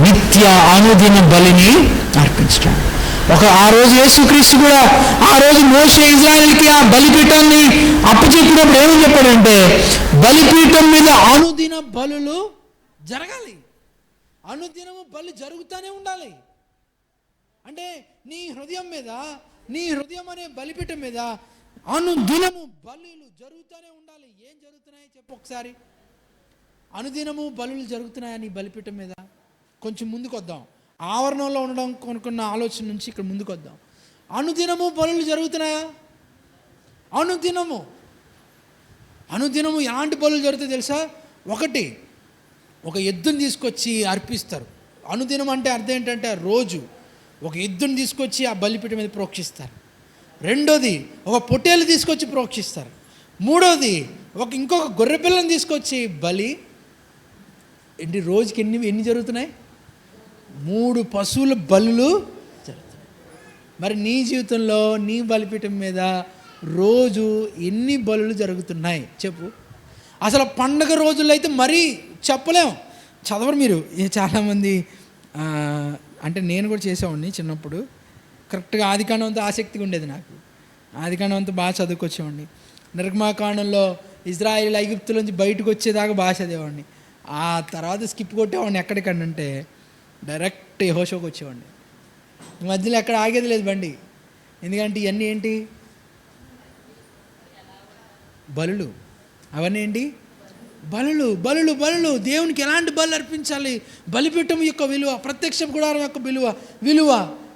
నిత్య అనుదిన బలిని అర్పించడం. ఆ రోజు యేసుక్రీస్తు కూడా ఆ రోజు మోషే ఇజ్రాయెల్కి ఆ బలిపీఠాన్ని అప్పచెప్పినప్పుడు ఏమని చెప్పాడంటే, బలిపీఠం మీద అనుదిన బలులు జరగాలి, అనుదినము బలి జరుగుతూనే ఉండాలి. అంటే నీ హృదయం మీద, నీ హృదయం అనే బలిపీఠం మీద అనుదినము బలులు జరుగుతూనే ఉండాలి. ఏం జరుగుతున్నాయి చెప్పు ఒకసారి. అనుదినము బలులు జరుగుతున్నాయా నీ బలిపీఠం మీద? కొంచెం ముందుకు వద్దాం, ఆవరణంలో ఉండడం కొనుక్కున్న ఆలోచన నుంచి ఇక్కడ ముందుకు వద్దాం. అనుదినము బలులు జరుగుతున్నాయా? అనుదినము ఎలాంటి బలులు జరుగుతాయి తెలుసా? ఒకటి, ఒక ఎద్దుని తీసుకొచ్చి అర్పిస్తారు. అనుదినం అంటే అర్థం ఏంటంటే రోజు ఒక ఎద్దుని తీసుకొచ్చి ఆ బలిపీఠం మీద ప్రోక్షిస్తారు. రెండోది, ఒక పొట్టేలు తీసుకొచ్చి ప్రోక్షిస్తారు. మూడోది, ఇంకొక గొర్రె పిల్లని తీసుకొచ్చి బలి. రోజుకి ఎన్ని జరుగుతున్నాయి? 3 పశువుల బలులు జరుగుతున్నాయి. మరి నీ జీవితంలో నీ బలిపీఠం మీద రోజు ఎన్ని బలులు జరుగుతున్నాయి చెప్పు. అసలు పండగ రోజుల్లో అయితే మరీ చెప్పలేం. చదవరు మీరు. చాలామంది అంటే నేను కూడా చేసేవాడిని చిన్నప్పుడు. కరెక్ట్గా ఆదికాండం అంతా ఆసక్తిగా ఉండేది నాకు. ఆదికాండం అంతా బాగా చదువుకొచ్చేవాడిని. నిర్గమాకాండంలో ఇజ్రాయేల్ ఐగుప్తులోంచి బయటకు వచ్చేదాకా బాగా చదివేవాడిని. ఆ తర్వాత స్కిప్ కొట్టేవాడిని. ఎక్కడికంటే డైరెక్ట్ యెహోషువకు వచ్చేవాడిని. మధ్యలో ఎక్కడ ఆగేది లేదు బండి. ఎందుకంటే ఇవన్నీ ఏంటి? బలులు. అవన్నీ ఏంటి? బలులు. దేవునికి ఎలాంటి బలు అర్పించాలి, బలిపీఠం యొక్క విలువ, ప్రత్యక్ష గుడారం యొక్క విలువ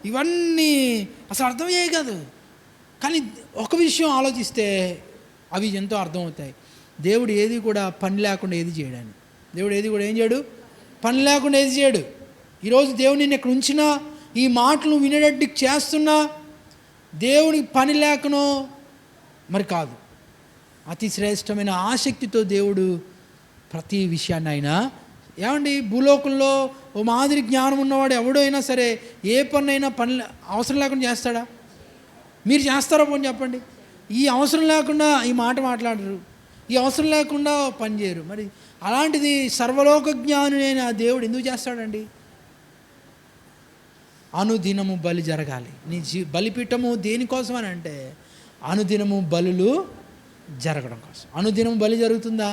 ఇవన్నీ అసలు అర్థమయ్యాయి కాదు. కానీ ఒక విషయం ఆలోచిస్తే అవి ఎంతో అర్థమవుతాయి. దేవుడు ఏది కూడా పని లేకుండా ఏది చేయడాన్ని. దేవుడు ఏది కూడా ఏం చేయడు? పని లేకుండా ఏది చేయడు. ఈరోజు దేవుడు నిన్ను ఇక్కడ ఉంచినా, ఈ మాటలు వినేటట్టు చేస్తున్నా దేవునికి పని లేకనో మరి కాదు. అతి శ్రేష్టమైన ఆసక్తితో దేవుడు ప్రతి విషయాన్ని ఆయన ఏమండి భూలోకంలో ఓ మాదిరి జ్ఞానం ఉన్నవాడు ఎవడైనా సరే ఏ పనైనా అవసరం లేకుండా చేస్తాడా? మీరు చేస్తారో పోనీ చెప్పండి. ఈ అవసరం లేకుండా ఈ మాట మాట్లాడరు, ఈ అవసరం లేకుండా పని చేయరు. మరి అలాంటిది సర్వలోక జ్ఞానుడైన దేవుడు ఎందుకు చేస్తాడండి? అనుదినము బలి జరగాలి. నీ బలిపీఠము దేనికోసం అని అంటే అనుదినము బలులు జరగడం కోసం. అనుదినము బలి జరుగుతుందా?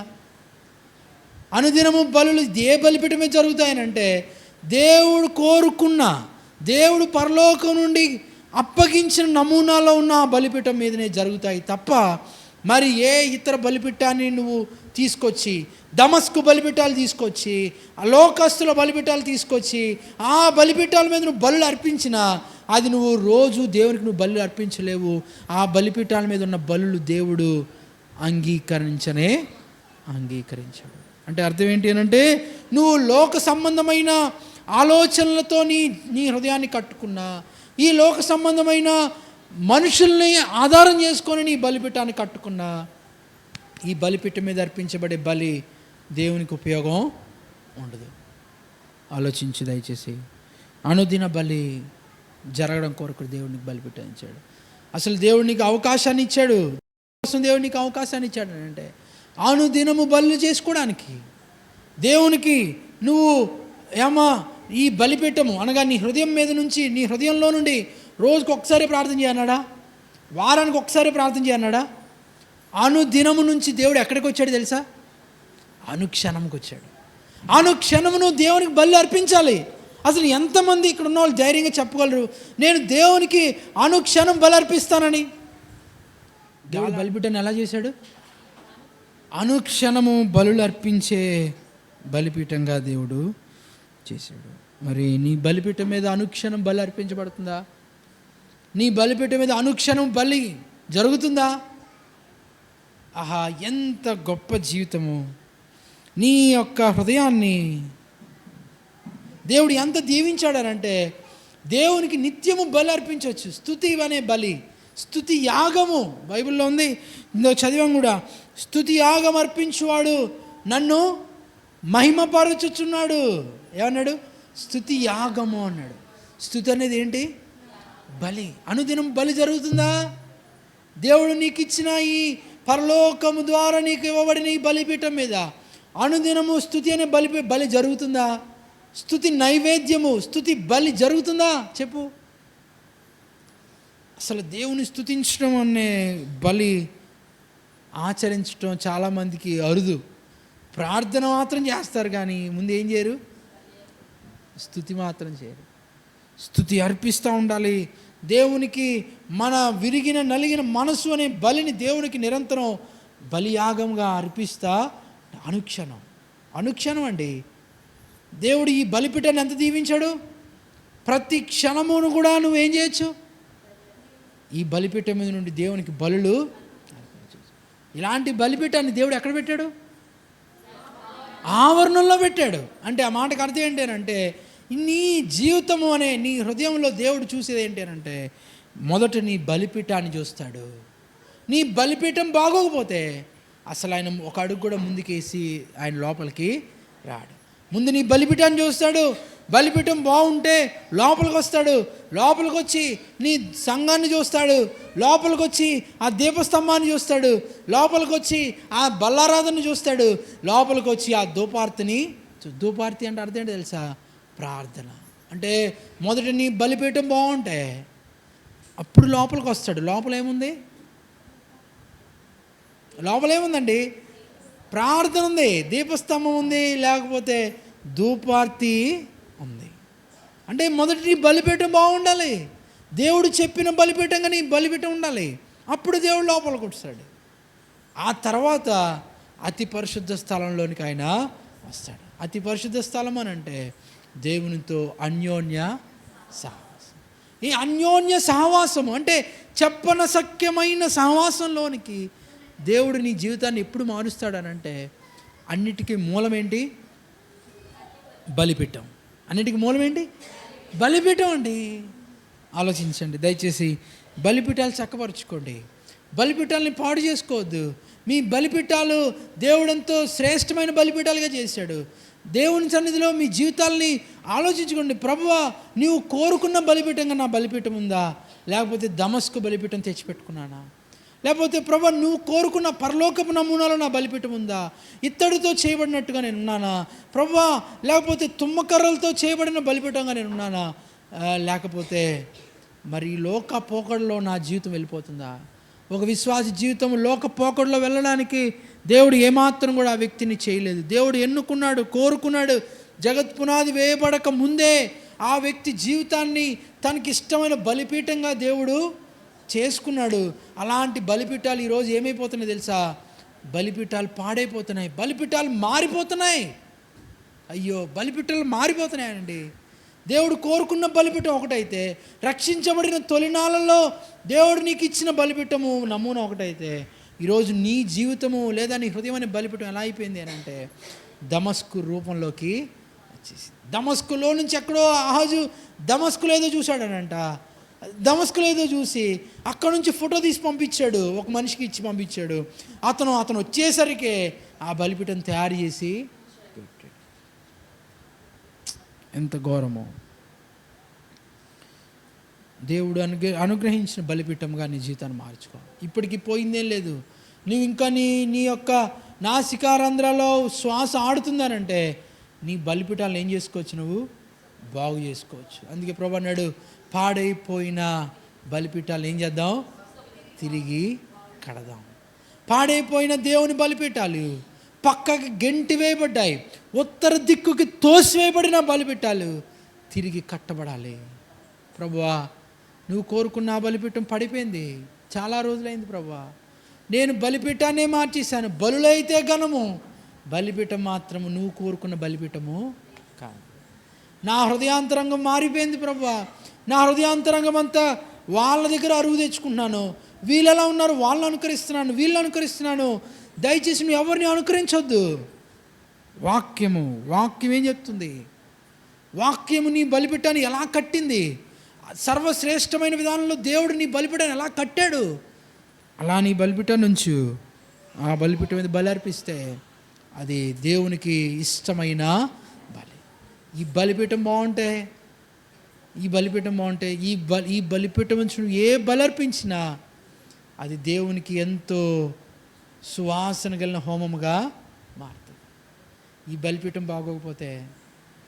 అనుదినము బలులు ఏ బలిపీఠమే జరుగుతాయనంటే దేవుడు కోరుకున్న, దేవుడు పరలోకం నుండి అప్పగించిన నమూనాలో ఉన్న ఆ బలిపీఠం మీదనే జరుగుతాయి తప్ప మరి ఏ ఇతర బలిపీఠాన్ని నువ్వు తీసుకొచ్చి, దమస్కు బలిపీఠాలు తీసుకొచ్చి, ఆ లోకస్తుల బలిపీఠాలు తీసుకొచ్చి ఆ బలిపీఠాల మీద నువ్వు బలులు అర్పించినా అది నువ్వు రోజు దేవునికి నువ్వు బలులు అర్పించలేవు. ఆ బలిపీఠాల మీద ఉన్న బలులు దేవుడు అంగీకరించాడు. అంటే అర్థం ఏంటి అంటే నువ్వు లోక సంబంధమైన ఆలోచనలతో నీ హృదయాన్ని కట్టుకున్నా, ఈ లోక సంబంధమైన మనుషుల్ని ఆధారం చేసుకొని నీ బలిపీఠాన్ని కట్టుకున్నా, ఈ బలిపీఠం మీద అర్పించబడే బలి దేవునికి ఉపయోగం ఉండదు. ఆలోచించు దయచేసి. అనుదిన బలి జరగడం కొరకు దేవునికి బలిపీఠం ఇచ్చాడు. అసలు దేవునికి అవకాశాన్ని ఇచ్చాడు. దేవునికి అవకాశాన్ని ఇచ్చాడు అంటే అనుదినము బలులు చేసుకోవడానికి. దేవునికి నువ్వు ఈ బలిపీఠము అనగా నీ హృదయం మీద నుంచి, నీ హృదయంలో నుండి రోజుకు ఒకసారి ప్రార్థన చేయన్నాడా? వారానికి ఒకసారి ప్రార్థన చేయన్నాడా? అనుదినము నుంచి దేవుడు ఎక్కడికి వచ్చాడు తెలుసా? అనుక్షణంకి వచ్చాడు. అనుక్షణమును దేవునికి బలి అర్పించాలి. అసలు ఎంతమంది ఇక్కడ ఉన్న వాళ్ళు ధైర్యంగా చెప్పగలరు నేను దేవునికి అనుక్షణం బలి అర్పిస్తానని? దేవుడు బలిపీఠాన్ని ఎలా చేశాడు? అనుక్షణము బలులు అర్పించే బలిపీఠంగా దేవుడు చేశాడు. మరి నీ బలిపీఠం మీద అనుక్షణం బలి అర్పించబడుతుందా? నీ బలిపీఠం మీద అనుక్షణం బలి జరుగుతుందా? ఆహా, ఎంత గొప్ప జీవితము! నీ యొక్క హృదయాన్ని దేవుడు ఎంత దీవించాడనంటే దేవునికి నిత్యము బలి అర్పించవచ్చు. స్తుతి అనే బలి, స్తుతి యాగము బైబిల్లో ఉంది. ఇందులో చదివాం కూడా, స్తుతి యాగం అర్పించువాడు నన్ను మహిమపరచుచున్నాడు. ఏమన్నాడు? స్తుతి యాగము అన్నాడు. స్తుతి అనేది ఏంటి? బలి. అనుదినం బలి జరుగుతుందా? దేవుడు నీకు ఇచ్చిన ఈ పరలోకము ద్వారా నీకు ఇవ్వబడిన ఈ బలిపీఠం మీద అనుదినము స్తుతి అనే బలి జరుగుతుందా? స్తుతి నైవేద్యము, స్తుతి బలి జరుగుతుందా? చెప్పు. అసలు దేవుని స్తుతించడం అనే బలి ఆచరించడం చాలామందికి అరుదు. ప్రార్థన మాత్రం చేస్తారు కానీ ముందు ఏం చేయరు? స్తుతి మాత్రం చేయరు. స్తుతి అర్పిస్తూ ఉండాలి దేవునికి. మన విరిగిన నలిగిన మనసు అనే బలిని దేవునికి నిరంతరం బలియాగంగా అర్పిస్తా అనుక్షణం. అనుక్షణం అండి. దేవుడు ఈ బలిపీఠాన్ని ఎంత దీవించాడు! ప్రతి క్షణమును కూడా నువ్వేం చేయొచ్చు? ఈ బలిపీఠం మీద నుండి దేవునికి బలులు అర్పించవచ్చు. ఇలాంటి బలిపీఠాన్ని దేవుడు ఎక్కడ పెట్టాడు? ఆవరణంలో పెట్టాడు. అంటే ఆ మాటకు అర్థం ఏంటంటే, నీ జీవితము అనే నీ హృదయంలో దేవుడు చూసేది ఏంటంటే, మొదట నీ బలిపీఠాన్ని చూస్తాడు. నీ బలిపీఠం బాగోకపోతే అసలు ఆయన ఒక అడుగు కూడా ముందుకేసి ఆయన లోపలికి రాడు. ముందు నీ బలిపీఠాన్ని చూస్తాడు. బలిపీఠం బాగుంటే లోపలికి వస్తాడు. లోపలికి వచ్చి నీ సంఘాన్ని చూస్తాడు. లోపలికి వచ్చి ఆ దీపస్తంభాన్ని చూస్తాడు. లోపలికి వచ్చి ఆ బల్లారాధనని చూస్తాడు. లోపలికి వచ్చి ఆ ధూపార్తిని. ధూపార్తి అంటే అర్థం ఏంటో తెలుసా? ప్రార్థన. అంటే మొదట నీ బలిపీఠం బాగుంటే అప్పుడు లోపలికి వస్తాడు. లోపల ఏముంది? లోపల ఏముందండి? ప్రార్థన ఉంది, దీపస్తంభం ఉంది, లేకపోతే ధూపార్తి ఉంది. అంటే మొదటి నీ బలిపీఠం బాగుండాలి. దేవుడు చెప్పిన బలిపీఠంగా నీ బలిపీఠం ఉండాలి. అప్పుడు దేవుడు లోపలికి వస్తాడు. ఆ తర్వాత అతి పరిశుద్ధ స్థలంలోనికి ఆయన వస్తాడు. అతి పరిశుద్ధ స్థలం అని అంటే దేవునితో అన్యోన్య సహవాసం. ఈ అన్యోన్య సహవాసము అంటే చెప్పనశక్యమైన సహవాసంలోనికి దేవుడు నీ జీవితాన్ని ఎప్పుడు మారుస్తాడనంటే అన్నిటికీ మూలమేంటి? బలిపీఠం. అన్నిటికీ మూలమేంటి? బలిపీఠం అండి. ఆలోచించండి దయచేసి. బలిపీఠాలు చక్కపరుచుకోండి. బలిపీఠాలని పాడు చేసుకోవద్దు. మీ బలిపీఠాలు దేవుడంతో శ్రేష్టమైన బలిపీఠాలుగా చేశాడు. దేవుని సన్నిధిలో మీ జీవితాలని ఆలోచించుకోండి. ప్రభువా, నీవు కోరుకున్న బలిపీఠంగా నా బలిపీఠం ఉందా? లేకపోతే దమస్కు బలిపీఠం తెచ్చిపెట్టుకున్నానా? లేకపోతే ప్రభువా, నువ్వు కోరుకున్న పరలోకపు నమూనాలో నా బలిపీఠం ఉందా? ఇత్తడితో చేయబడినట్టుగా నేను ఉన్నానా ప్రభువా? లేకపోతే తుమ్మకర్రలతో చేయబడిన బలిపీఠంగా నేను ఉన్నానా? లేకపోతే మరి లోక పోకడలో నా జీవితం వెళ్ళిపోతుందా? ఒక విశ్వాస జీవితం లోక పోకడలో వెళ్ళడానికి దేవుడు ఏమాత్రం కూడా ఆ వ్యక్తిని చేయలేదు. దేవుడు ఎన్నుకున్నాడు, కోరుకున్నాడు. జగత్ పునాది వేయబడక ముందే ఆ వ్యక్తి జీవితాన్ని తనకి ఇష్టమైన బలిపీఠంగా దేవుడు చేసుకున్నాడు. అలాంటి బలిపీఠాలు ఈరోజు ఏమైపోతున్నాయి తెలుసా? బలిపీఠాలు పాడైపోతున్నాయి. బలిపీఠాలు మారిపోతున్నాయి. అయ్యో, బలిపీఠాలు మారిపోతున్నాయండి. దేవుడు కోరుకున్న బలిపీఠం ఒకటైతే, రక్షించబడిన తొలినాళ్ళలో దేవుడు నీకు ఇచ్చిన బలిపీఠము నమూనా ఒకటైతే, ఈరోజు నీ జీవితము లేదా నీ హృదయం అనే బలిపీఠం ఎలా అయిపోయింది అని అంటే దమస్కు రూపంలోకి వచ్చేసి. దమస్కులో నుంచి ఎక్కడో ఆహాజు దమస్కులో ఏదో చూశాడనంట. దమస్కులో ఏదో చూసి అక్కడ నుంచి ఫోటో తీసి పంపించాడు. ఒక మనిషికి ఇచ్చి పంపించాడు. అతను వచ్చేసరికి ఆ బలిపీఠం తయారు చేసి పెట్టాడు. ఎంత ఘోరమో! దేవుడు అనుగ్రహించిన బలిపీఠంగా నీ జీవితాన్ని మార్చుకో. ఇప్పటికి పోయిందేం లేదు. నువ్వు ఇంకా నీ యొక్క నాసికారంధ్రాలో శ్వాస ఆడుతుందనంటే నీ బలిపీఠాలను ఏం చేసుకోవచ్చు? నువ్వు బాగు చేసుకోవచ్చు. అందుకే ప్రభువు అన్నాడు, పాడైపోయిన బలిపీఠాలు ఏం చేద్దాం? తిరిగి కడదాం. పాడైపోయిన దేవుని బలిపీఠాలు పక్కకి గెంటి వేయబడ్డాయి. ఉత్తర దిక్కుకి తోసివేయబడిన బలిపీఠాలు తిరిగి కట్టబడాలి. ప్రభువా, నువ్వు కోరుకున్న బలిపీఠం పడిపోయింది, చాలా రోజులైంది ప్రభువా. నేను బలిపీఠాన్నే మార్చేశాను. బలులైతే ఘనము, బలిపీఠం మాత్రము నువ్వు కోరుకున్న బలిపీఠము కాదు. నా హృదయాంతరంగం మారిపోయింది ప్రభువా. నా హృదయాంతరంగం అంతా వాళ్ళ దగ్గర అరువు తెచ్చుకుంటున్నాను. వీళ్ళు ఎలా ఉన్నారు, వాళ్ళని అనుకరిస్తున్నాను, వీళ్ళని అనుకరిస్తున్నాను. దయచేసి నువ్వు ఎవరిని అనుకరించొద్దు. వాక్యం ఏం చెప్తుంది? వాక్యము నీ బలిపీఠాన్ని ఎలా కట్టింది? సర్వశ్రేష్టమైన విధానంలో దేవుడు నీ బలిపీఠాన్ని ఎలా కట్టాడు, అలా నీ బలిపీఠం నుంచి ఆ బలిపీఠం మీద బలి అర్పిస్తే అది దేవునికి ఇష్టమైన బలి. ఈ బలిపీఠం బాగుంటే ఈ బలిపీఠం నుంచి నువ్వు ఏ బలి అర్పించినా అది దేవునికి ఎంతో సువాసన కలిగిన హోమముగా మారుతుంది. ఈ బలిపీఠం బాగోకపోతే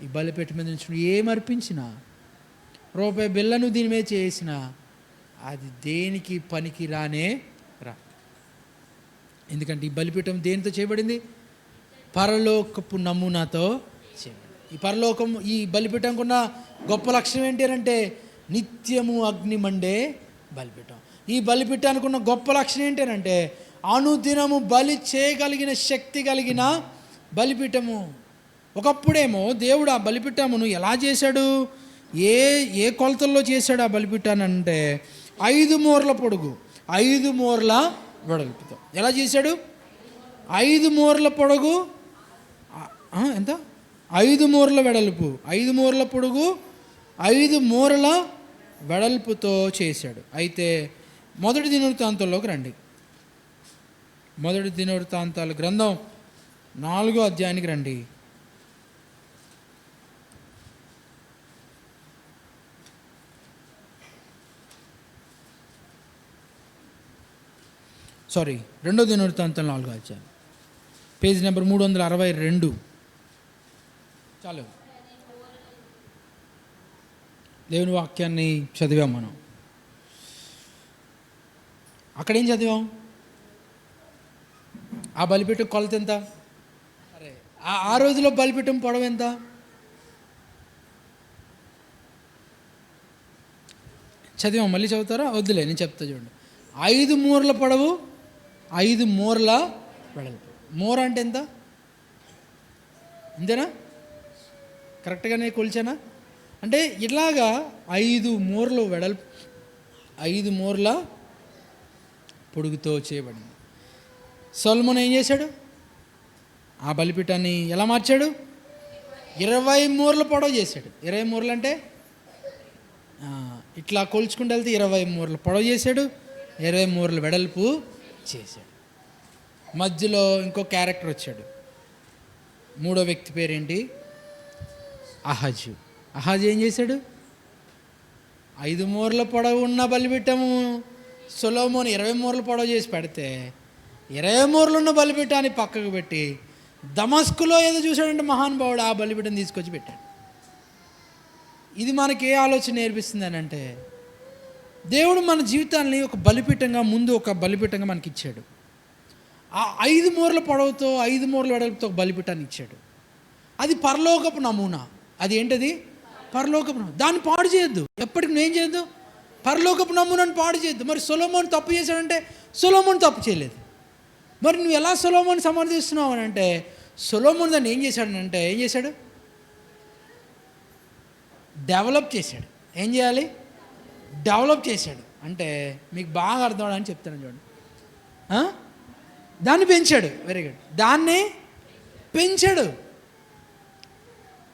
ఈ బలిపీఠం మీద నుంచి నువ్వు ఏం అర్పించినా, రూపాయి బిల్లను దీని మీద చేసినా అది దేనికి పనికి రానే రా. ఎందుకంటే ఈ బలిపీఠం దేనితో చేయబడింది? పరలోకపు నమూనాతో చేయబడింది. ఈ బలిపీఠంకు ఉన్న గొప్ప లక్షణం ఏంటి అంటే నిత్యము అగ్ని మండే బలిపీఠం. ఈ బలిపీఠానికి ఉన్న గొప్ప లక్షణం ఏంటంటే అనుదినము బలి చేయగలిగిన శక్తి కలిగిన బలిపీఠము. ఒకప్పుడేమో దేవుడు ఆ బలిపీఠమును ఎలా చేశాడు, ఏ కొలతల్లో చేశాడు ఆ బలిపీఠాన్ని అంటే 5 మూరల పొడుగు, 5 మూరల వెడల్పుతో. ఎలా చేశాడు? 5 మూరల పొడుగు ఎంత? 5 మూరల వెడల్పు, 5 మూరల పొడుగు, 5 మూరల వెడల్పుతో చేశాడు. అయితే మొదటి దినవృత్తాంతంలోకి రండి. మొదటి దినవృత్తాంతాల గ్రంథం 4వ అధ్యాయానికి రండి. రెండో దినవృత్తాంతం 4వ అధ్యాయం, పేజ్ నెంబర్ 362. చాలు, దేవుని వాక్యాన్ని చదివాం మనం. అక్కడేం చదివాం? ఆ బలిపీఠం కొలత ఎంత? అరే ఆ రోజులో బలిపీఠం పొడవు ఎంత? చదివాం, మళ్ళీ చదువుతారా? వద్దులే, నేను చెప్తా చూడండి. 5 మూరల పొడవు, 5 మూరల వెడల్పు. మూర అంటే ఎంత? అంతేనా? కరెక్ట్గానే కొలిచానా? అంటే ఇట్లాగా 5 మూరలు వెడల్పు, 5 మూరల పొడుగుతో చేయబడింది. సొలొమోను ఏం చేశాడు? ఆ బలిపీఠాన్ని ఎలా మార్చాడు? 20 మూరల పొడవు చేశాడు. 20 మూరలు అంటే ఇట్లా కొలుచుకుంటూ వెళ్తే 20 మూరల పొడవు చేశాడు, 20 మూరల వెడల్పు చేశాడు. మధ్యలో ఇంకో క్యారెక్టర్ వచ్చాడు. 3వ వ్యక్తి పేరేంటి? అహాజు. అహాజు ఏం చేశాడు? 5 మూరల పొడవు ఉన్న బలిపీఠము సొలొమోను 20 మూరల పొడవు చేసి పెడితే 20 మూరలు ఉన్న బలిపీఠాన్ని పక్కకు పెట్టి దమస్కులో ఏదో చూశాడంటే మహానుభావుడు ఆ బలిపీఠం తీసుకొచ్చి పెట్టాడు. ఇది మనకి ఏ ఆలోచన నేర్పిస్తుంది అని అంటే దేవుడు మన జీవితాన్ని ఒక బలిపీఠంగా, ముందు ఒక బలిపీఠంగా మనకి ఇచ్చాడు. ఆ 5 మూరల పొడవుతో 5 మూరల వెడల్పుతో ఒక బలిపీఠాన్ని ఇచ్చాడు. అది పరలోకపు నమూనా. అది ఏంటది? పరలోకపు నమూనా. దాన్ని పాడు చేయొద్దు. ఎప్పటికి నువ్వేం చేయొద్దు? పరలోకపు నమూనాను పాడు చేయొద్దు. మరి సొలొమోను తప్పు చేశాడంటే సొలొమోను తప్పు చేయలేదు. మరి నువ్వు ఎలా సొలొమోను సమర్థిస్తున్నావు అని అంటే సొలొమోను దాన్ని ఏం చేశాడు? డెవలప్ చేశాడు. ఏం చేయాలి? డెవలప్ చేశాడు. అంటే మీకు బాగా అర్థం అవడానికి చెప్తాను చూడండి. దాన్ని పెంచాడు. Very good. దాన్ని పెంచాడు.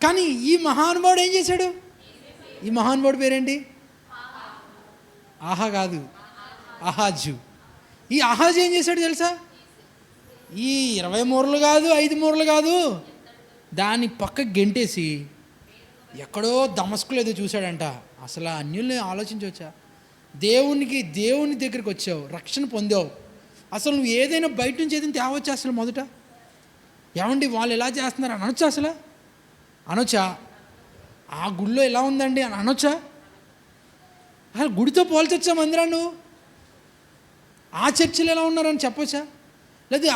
కానీ ఈ మహానుభావుడు ఏం చేశాడు? ఈ మహానుభావుడు పేరేంటి? ఆహా కాదు, అహాజు. ఈ అహాజు ఏం చేశాడు తెలుసా? ఈ 20 మూరలు కాదు, 5 మూరలు కాదు, దాన్ని పక్క గెంటేసి ఎక్కడో దమస్కులో ఏదో చూశాడంట. అసలు అన్యుల్ని ఆలోచించవచ్చా? దేవుని దగ్గరికి వచ్చావు, రక్షణ పొందావు. అసలు నువ్వు ఏదైనా బయట నుంచి ఏదైనా తేవచ్చా? అసలు మొదట ఏమండి వాళ్ళు ఎలా చేస్తున్నారు అని అనొచ్చా? అసలు అనొచ్చా? ఆ గుడిలో ఎలా ఉందండి అని అనొచ్చా? అసలు గుడితో పోల్చొచ్చా మందిరాన్ని? నువ్వు ఆ చర్చిలు ఎలా ఉన్నారని చెప్పొచ్చా? లేదా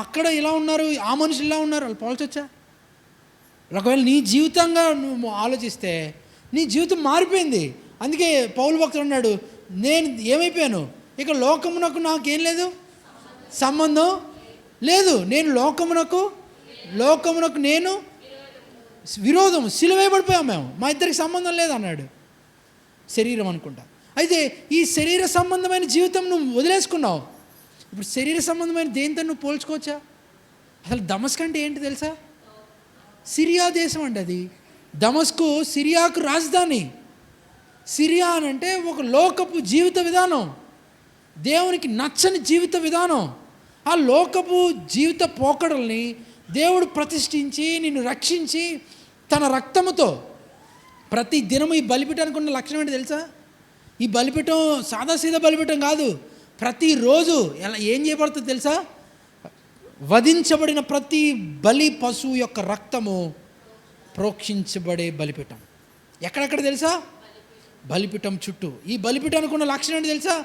అక్కడ ఇలా ఉన్నారు, ఆ మనుషులు ఇలా ఉన్నారు, వాళ్ళు పోల్చొచ్చా? ఒకవేళ నీ జీవితంగా నువ్వు ఆలోచిస్తే నీ జీవితం మారిపోయింది. అందుకే పౌలు భక్తుడు అన్నాడు, నేను ఏమైపోయాను? ఇక లోకమునకు నాకేం లేదు, సంబంధం లేదు. నేను లోకమునకు నేను విరోధం. సిలువేయబడిపోయాం మేము, మా ఇద్దరికి సంబంధం లేదు అన్నాడు. శరీరం అనుకుంటా. అయితే ఈ శరీర సంబంధమైన జీవితం నువ్వు వదిలేసుకున్నావు. ఇప్పుడు శరీర సంబంధమైన దేంతో నువ్వు పోల్చుకోవచ్చా? అసలు దమస్కు అంటే ఏంటి తెలుసా? సిరియా దేశం అండి అది. దమస్కు సిరియాకు రాజధాని. సిరియా అని అంటే ఒక లోకపు జీవిత విధానం, దేవునికి నచ్చని జీవిత విధానం. ఆ లోకపు జీవిత పోకడల్ని దేవుడు ప్రతిష్ఠించి నిన్ను రక్షించి తన రక్తముతో ప్రతి దినము ఈ బలిపీఠానికి ఉన్న లక్షణం ఏంటి తెలుసా? ఈ బలిపీఠం సాదాసీదా బలిపీఠం కాదు. ప్రతిరోజు ఎలా ఏం చేయబడుతుంది తెలుసా? వధించబడిన ప్రతి బలి పశువు యొక్క రక్తము ప్రోక్షించబడే బలిపీఠం. ఎక్కడెక్కడ తెలుసా? బలిపీఠం చుట్టూ. ఈ బలిపీఠానికి ఉన్న లక్షణం ఏంటి తెలుసా?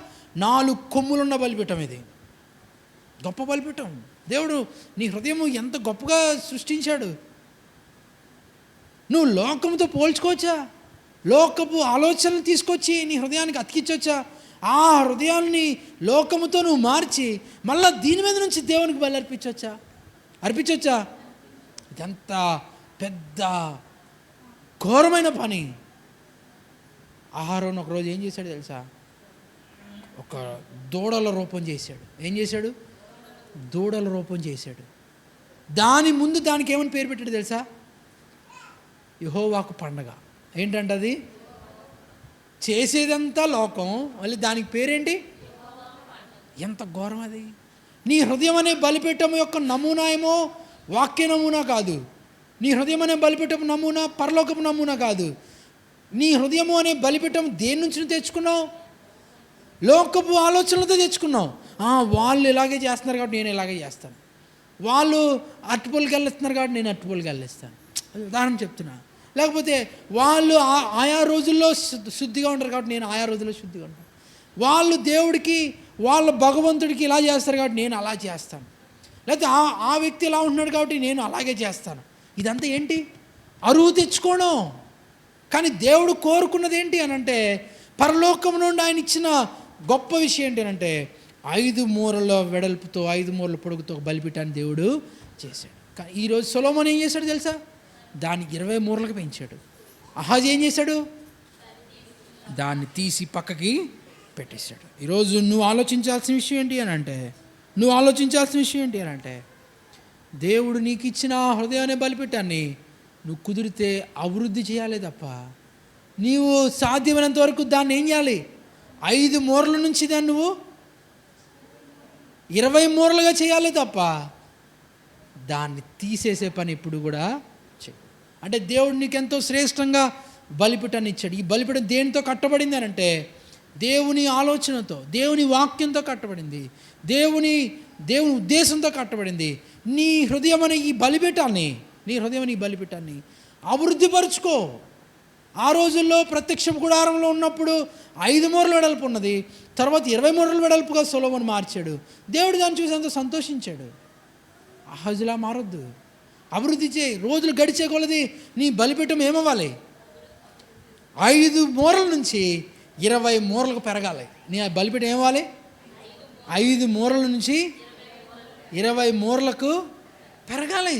4 కొమ్ములున్న బలిపీఠం. ఇది గొప్ప బలిపీఠం. దేవుడు నీ హృదయము ఎంత గొప్పగా సృష్టించాడు. నువ్వు లోకంతో పోల్చుకోవచ్చా? లోకపు ఆలోచనలు తీసుకొచ్చి నీ హృదయానికి అతికించవచ్చా? ఆ హృదయాన్ని లోకముతో నువ్వు మార్చి మళ్ళీ దీని మీద నుంచి దేవునికి బలి అర్పించవచ్చా? ఇదంత పెద్ద ఘోరమైన పని. ఆహారం ఒకరోజు ఏం చేశాడు తెలుసా? ఒక దూడల రూపం చేశాడు. ఏం చేశాడు? దూడల రూపం చేశాడు. దాని ముందు దానికి ఏమని పేరు పెట్టాడు తెలుసా? యెహోవాకు పండగ. ఏంటంటే అది చేసేదంతా లోకం, మళ్ళీ దానికి పేరేంటి? ఎంత ఘోరం అది! నీ హృదయం అనే బలిపీఠం యొక్క నమూనా ఏమో వాక్య నమూనా కాదు. నీ హృదయం అనే బలిపీఠం నమూనా పరలోకపు నమూనా కాదు. నీ హృదయము అనే బలిపీఠం దేని నుంచి తెచ్చుకున్నావు? లోకపు ఆలోచనలతో తెచ్చుకున్నావు. వాళ్ళు ఇలాగే చేస్తున్నారు కాబట్టి నేను ఇలాగే చేస్తాను. వాళ్ళు అట్టుపొలికి వెళ్ళిస్తున్నారు కాబట్టి నేను అట్టుపొలికి వెళ్ళిస్తాను. ఉదాహరణ చెప్తున్నా. లేకపోతే వాళ్ళు ఆయా రోజుల్లో శుద్ధిగా ఉంటారు కాబట్టి నేను ఆయా రోజుల్లో శుద్ధిగా ఉంటాను. వాళ్ళు దేవుడికి వాళ్ళ భగవంతుడికి ఇలా చేస్తారు కాబట్టి నేను అలా చేస్తాను. లేకపోతే ఆ వ్యక్తి ఇలా ఉంటున్నాడు కాబట్టి నేను అలాగే చేస్తాను. ఇదంతా ఏంటి? అరువు తెచ్చుకోవడం. కానీ దేవుడు కోరుకున్నది ఏంటి అని అంటే, పరలోకం నుండి ఆయన ఇచ్చిన గొప్ప విషయం ఏంటి అంటే 5 మూరల వెడల్పుతో 5 మూరల పొడుగుతో ఒక బలిపీఠాన్ని దేవుడు చేశాడు. కానీ ఈరోజు సొలొమోను ఏం చేశాడు తెలుసా? దాన్ని 20 మూరలకు పెంచాడు. అహాజు ఏం చేశాడు? దాన్ని తీసి పక్కకి పెట్టేశాడు. ఈరోజు నువ్వు ఆలోచించాల్సిన విషయం ఏంటి అని అంటే దేవుడు నీకు ఇచ్చిన హృదయం అనే బలిపీఠాన్ని నువ్వు కుదిరితే అభివృద్ధి చేయాలి తప్ప, నీవు సాధ్యమైనంత వరకు దాన్ని ఏం చేయాలి? 5 మూరల నుంచి దాన్ని నువ్వు 20 మూరలుగా చేయాలి తప్ప దాన్ని తీసేసే పని ఇప్పుడు కూడా చేయి. అంటే దేవుడు నీకెంతో శ్రేష్టంగా బలిపీఠాన్ని ఇచ్చాడు. ఈ బలిపీఠం దేనితో కట్టబడింది అని అంటే దేవుని ఆలోచనతో, దేవుని వాక్యంతో కట్టబడింది, దేవుని ఉద్దేశంతో కట్టబడింది. నీ హృదయం అనే ఈ బలిపీఠాన్ని అభివృద్ధిపరుచుకో. ఆ రోజుల్లో ప్రత్యక్ష గుడారంలో ఉన్నప్పుడు 5 మూరల వెడల్పు ఉన్నది, తర్వాత 20 మూరల వెడల్పుగా సొలొమోను మార్చాడు. దేవుడు దాన్ని చూసి అంత సంతోషించాడు. అహజులా మారొద్దు, అభివృద్ధి చేయి. రోజులు గడిచే కొలది నీ బలిపీఠం ఏమవ్వాలి? 5 మూరల నుంచి 20 మూరలకు పెరగాలి. నీ బలిపీఠం ఏమవ్వాలి? 5 మూరల నుంచి 20 మూరలకు పెరగాలి.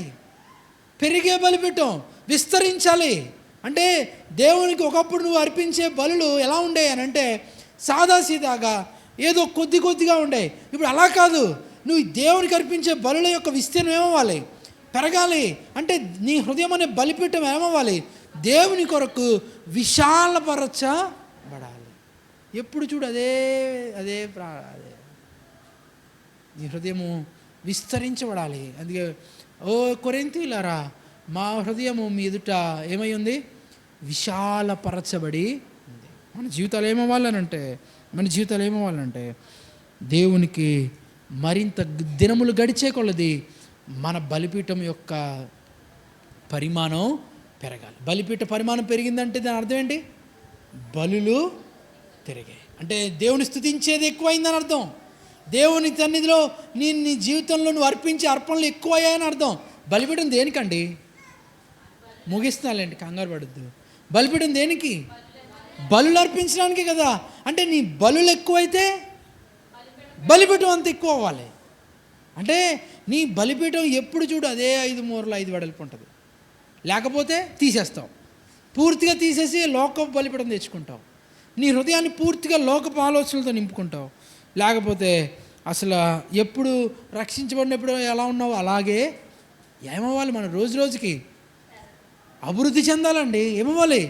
పెరిగే బలిపీఠం విస్తరించాలి. అంటే దేవునికి ఒకప్పుడు నువ్వు అర్పించే బలులు ఎలా ఉండే అని అంటే సాదాసీదాగా ఏదో కొద్దిగా ఉండే. ఇప్పుడు అలా కాదు. నువ్వు దేవునికి అర్పించే బలుల యొక్క విస్తీర్ణం ఏమవ్వాలి? పెరగాలి. అంటే నీ హృదయం అనే బలిపీఠం ఏమవ్వాలి? దేవుని కొరకు విశాలపరచబడాలి. ఎప్పుడు చూడు అదే నీ హృదయము విస్తరించబడాలి. అందుకే ఓ కొరింథీయులారా, మా హృదయము మీ ఎదుట ఏమై ఉంది? విశాలపరచబడి ఉంది. మన జీవితాలు ఏమవ్వాలంటే దేవునికి మరింత దినములు గడిచే కొలది మన బలిపీఠం యొక్క పరిమాణం పెరగాలి. బలిపీఠ పరిమాణం పెరిగిందంటే దాని అర్థం ఏంటి? బలులు పెరిగాయి అంటే దేవుని స్తుతించేది ఎక్కువైందని అర్థం. దేవుని సన్నిధిలో నీ జీవితంలో నువ్వు అర్పించే అర్పణలు ఎక్కువయ్యాయని అర్థం. బలిపీఠం దేనికండి? ముగిస్తున్నాలేండి, కంగారు పడద్దు. బలిపీఠం దేనికి? బలులు అర్పించడానికి కదా. అంటే నీ బలులు ఎక్కువైతే బలిపీఠం అంత ఎక్కువ అవ్వాలి. అంటే నీ బలిపీఠం ఎప్పుడు చూడు అదే 5 మూరలు 5 వెడల్పు ఉంటుంది. లేకపోతే తీసేస్తావు, పూర్తిగా తీసేసి లోకపు బలిపీఠం తెచ్చుకుంటావు. నీ హృదయాన్ని పూర్తిగా లోకపు ఆలోచనలతో నింపుకుంటావు. లేకపోతే అసలు ఎప్పుడు రక్షించబడినప్పుడు ఎలా ఉన్నావు అలాగే ఏమవ్వాలి. మనం రోజు రోజుకి అభివృద్ధి చెందాలండి. ఏమవ్వాలి?